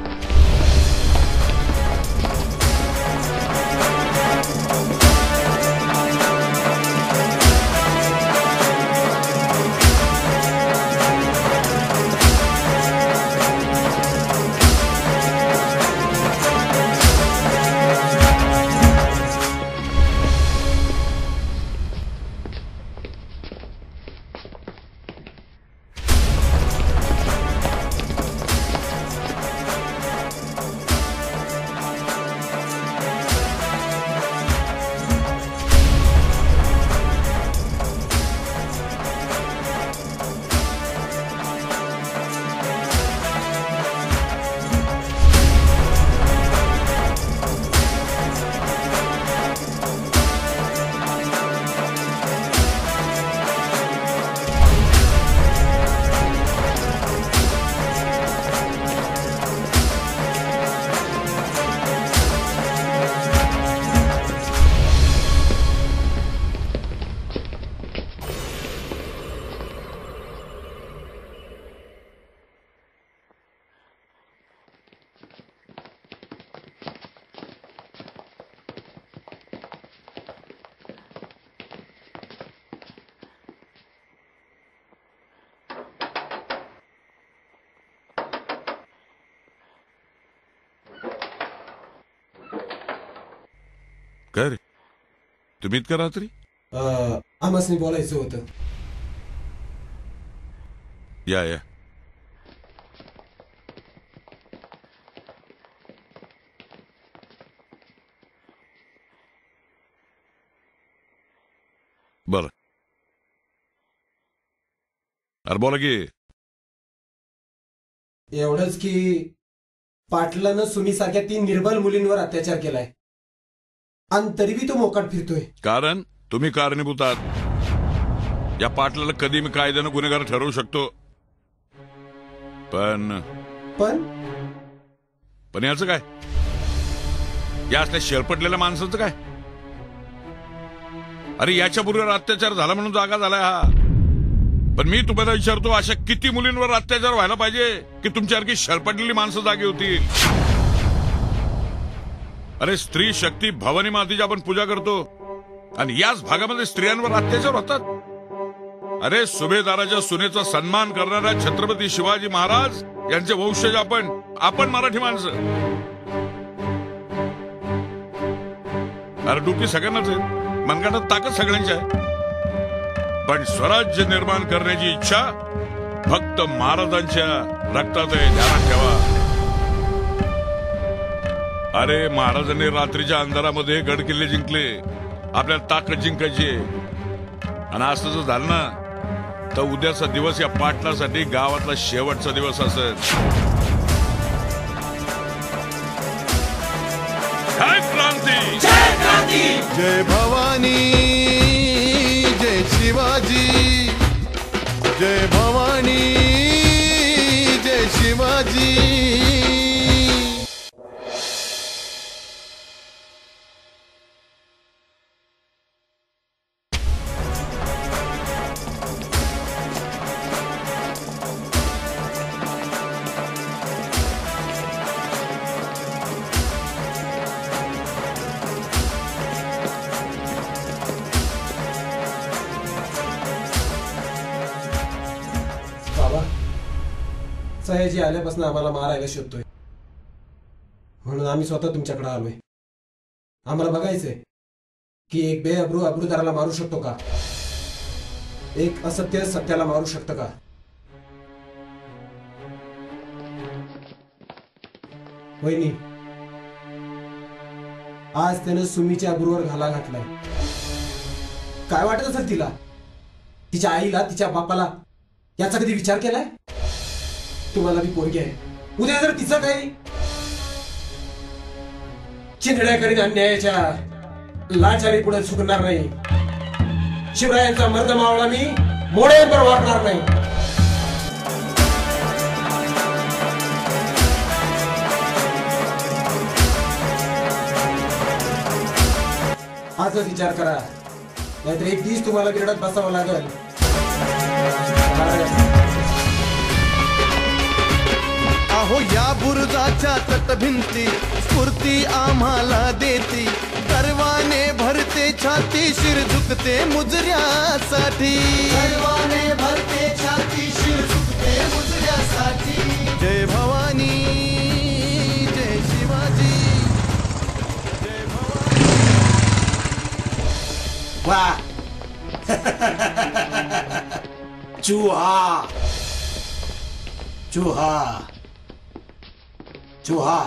काय रे, तुम्ही इतका रात्री? आम्हासनी बोलायचं होतं. या या. बर, अरे बोला की. एवढंच की पाटलानं सुमीसारख्या 3 निर्बल मुलींवर अत्याचार केलाय आणि तरी बी तो मोकाट फिरतोय. कारण तुम्ही कारणीभूत आहात. या पाटलाला कधी मी कायद्यानं गुन्हेगार ठरवू शकतो, पण याचं काय? या असल्या शेरपटलेल्या माणसाचं काय? अरे याच्या बरोबर अत्याचार झाला म्हणून जागा झालाय हा. पण मी तुम्हाला विचारतो, अशा किती मुलींवर अत्याचार व्हायला पाहिजे की तुमच्यासारखी शेरपटलेली माणसं जागी होतील? अरे स्त्री शक्ती भवानी मातेची आपण पूजा करतो आणि याच भागामध्ये स्त्रियांवर अत्याचार होतात. अरे सुभेदाराच्या सुनेचा सन्मान करणाऱ्या छत्रपती शिवाजी महाराज यांचे वंशज आपण मराठी माणसं. अरे डुकी सगळ्यांनाच आहे, मनगटात ताकद सगळ्यांची आहे, पण स्वराज्य निर्माण करण्याची इच्छा फक्त महाराजांच्या रक्तात आहे, ध्यानात ठेवा. अरे महाराजांनी रात्रीच्या अंधारामध्ये गड किल्ले जिंकले, आपल्याला ताकद जिंकायची आहे. आणि असं जर झालं ना तर उद्याचा दिवस या पाटलासाठी गावातला शेवटचा दिवस असेल. जय क्रांती, जय क्रांती, जय भवानी, जय शिवाजी, जय भवानी, जय शिवाजी. सयाजी आल्यापासून आम्हाला मारायला शोधतोय, म्हणून आम्ही स्वतः तुमच्याकडे आलोय. आम्हाला बघायचंय की एक बेअब्रू अब्रूदाराला मारू शकतो का, एक असत्य सत्याला मारू शकतं का. वहिनी, आज त्यानं सुमीच्या अब्रूवर घाला घातलाय. काय वाटत असेल तिला, तिच्या आईला, तिच्या बापाला याचा कधी विचार केलाय. तुम्हाला बी पोरगी आहे, उद्या जर तिचं काही चिंधड्या करीत अन्यायाच्या लाचारी पुढे झुकणार नाही. शिवरायांचा मर्द मावळा मी मोड्यांवर वागणार नाही. आजच विचार करा, नाहीतर एक दिवस तुम्हाला बिरडात बसावं लागेल. अहो या बुरुजाच्या तटभिंती स्फूर्ती आम्हाला देती. गर्वाने भरते छाती, शिर झुकते मुजऱ्यासाठी. गर्वाने भरते छाती, शिर झुकते मुजऱ्यासाठी. जय भवानी, जय शिवाजी, जय भवानी. वाह चूहा, चूहा, चूहा.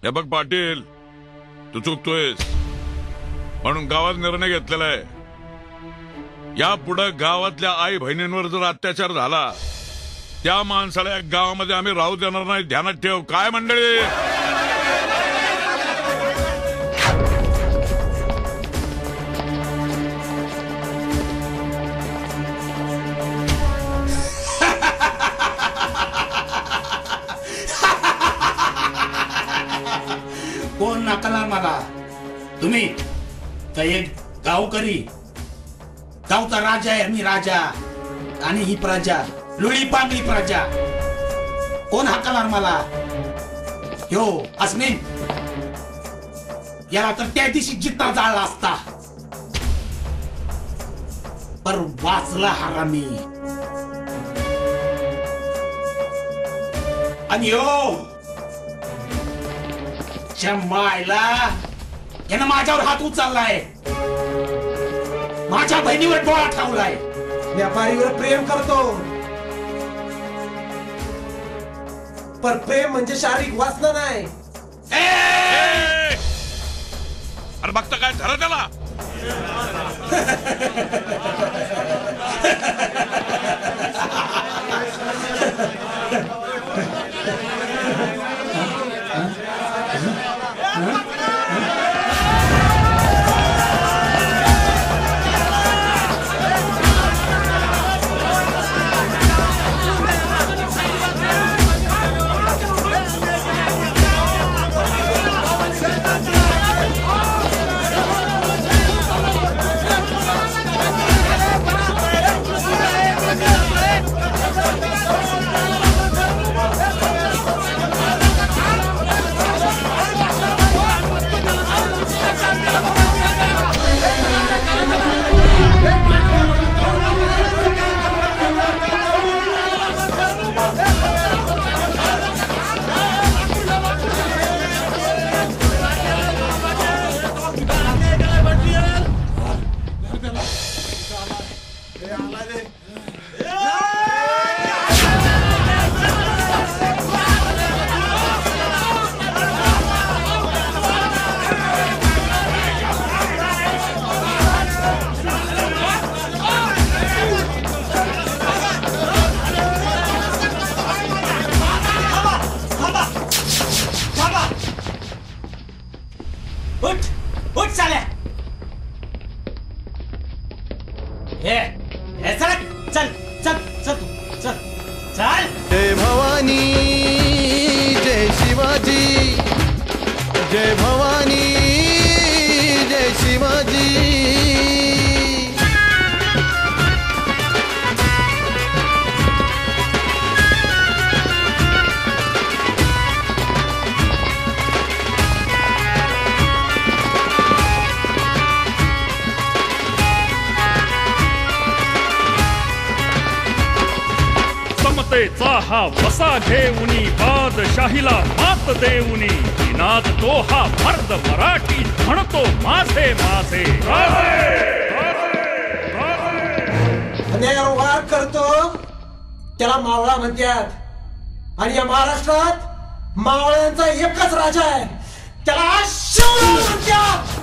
हे बघ पाटील, तू चुकतोयस म्हणून गावात निर्णय घेतलेला आहे. यापुढे गावातल्या आई बहिणींवर जर अत्याचार झाला, त्या माणसाला या गावामध्ये आम्ही राहू देणार नाही. ध्यानात ठेव. काय मंडळी, कोण नाकारणार मला. तुम्ही तर एक गावकरी, गावचा राजा आहे मी, राजा. आणि ही प्रजा लुळी पांगली प्रजा. कोण हाकलणार मला. हो अस्मिन, याला तर त्या दिवशी जित्ता जाळला असता, पर वाचला हरामी. आणि हो मायला यानं माझ्यावर हात उचललाय, माझ्या बहिणीवर डोळा ठेवलाय. व्यापारीवर प्रेम करतो, पर प्रेम म्हणजे शारीरिक वासना नाही. अरे बघता काय धरा त्याला. उठ साल्या. चल चल चल चल चल. जय भवानी जय शिवाजी, जय भवानी जय शिवाजी. समतेचा हा वसा घेऊनी बादशाहीला मात देऊनी निनाद तो हा मर्द मराठी म्हणतो माझे माझे. अन्यायावर वार करतो त्याला मावळा म्हणतात आणि या महाराष्ट्रात मावळ्यांचा एकच राजा आहे, त्याला शिवराय म्हणतात.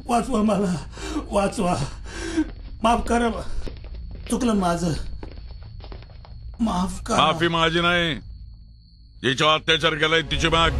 वाचवा मला, वाचवा. माफ करा, चुकलं माझं, माफ करा. माफी माझी नाही, जिच्यावर अत्याचार केलाय तिची माग.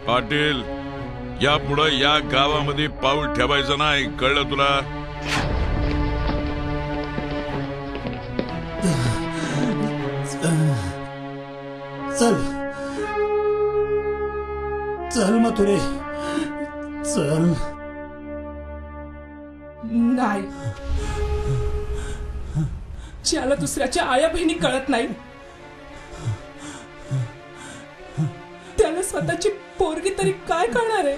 पाटील, यापुढे या गावामध्ये पाऊल ठेवायचं नाही, कळलं तुला? चल चल मथुरे, चल. नाही, ज्याला दुसऱ्याच्या आया बहिणी कळत नाही त्याला स्वतःची पोरगी तरी काय करणार आहे?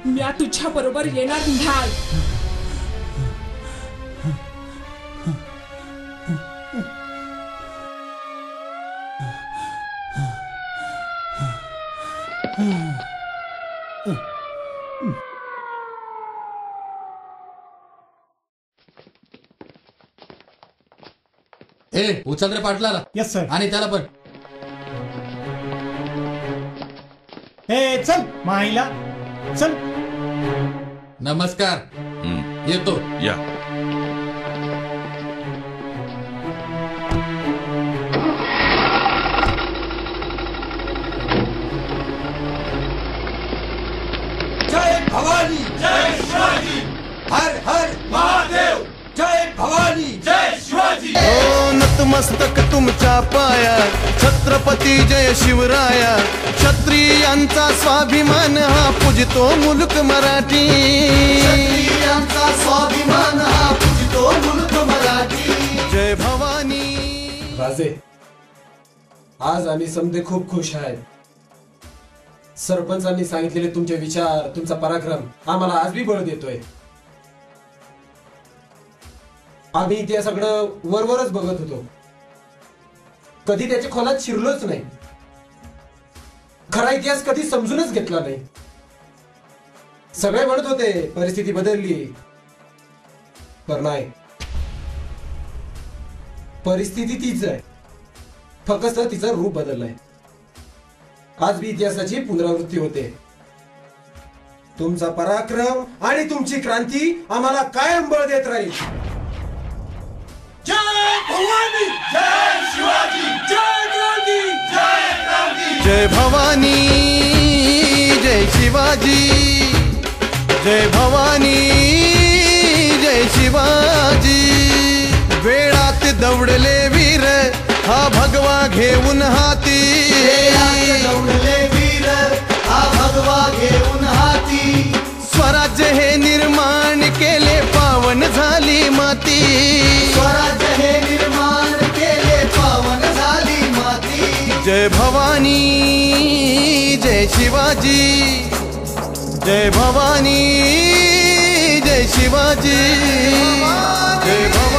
मी तुझ्या बरोबर येणार नाही. उचल रे पाटलाला. Yes sir. आणि त्याला पण. चल माईला चल. नमस्कार. येतो. या. जय भवानी जय शिवाजी, हर हर महादेव. जय भवानी जय शिवाजी. ओ नतमस्तक तुमच्या पाया, छत्रपती जय शिवराया. क्षत्रियांचा स्वाभिमान हा पूजितो मुलुक मराठी. क्षत्रियांचा स्वाभिमान हा पूजितो मुलुक मराठी. जय भवानी. राजे, आज आम्ही समजे खूप खुश आहेत. सरपंचांनी सांगितलेले तुमचे विचार, तुमचा पराक्रम आम्हाला आज बी बळ देतोय. आम्ही ते सगळं वरवरच बघत होतो, कधी त्याच्या खोलात शिरलोच नाही. खरा इतिहास कधी समजूनच घेतला नाही. सगळे म्हणत होते परिस्थिती बदलली, पण नाही. परिस्थिती तीच आहे, फक्त तिचं रूप बदललंय. आज बी इतिहासाची पुनरावृत्ती होते. तुमचा पराक्रम आणि तुमची क्रांती आम्हाला कायम बळ देत राहील. जय भवानी जय शिवाजी, जय क्रांती जय क्रांती. जय भवानी जय शिवाजी, जय भवानी जय शिवाजी. वेळात दौडले वीर हा भगवा घेऊन हाती. वेळात दौडले वीर हा भगवा घेऊन हाती. नाती स्वराज्य हे निर्माण केले पावन झाली माती जय भवानी जय शिवाजी जय भवानी जय शिवाजी जय भवानी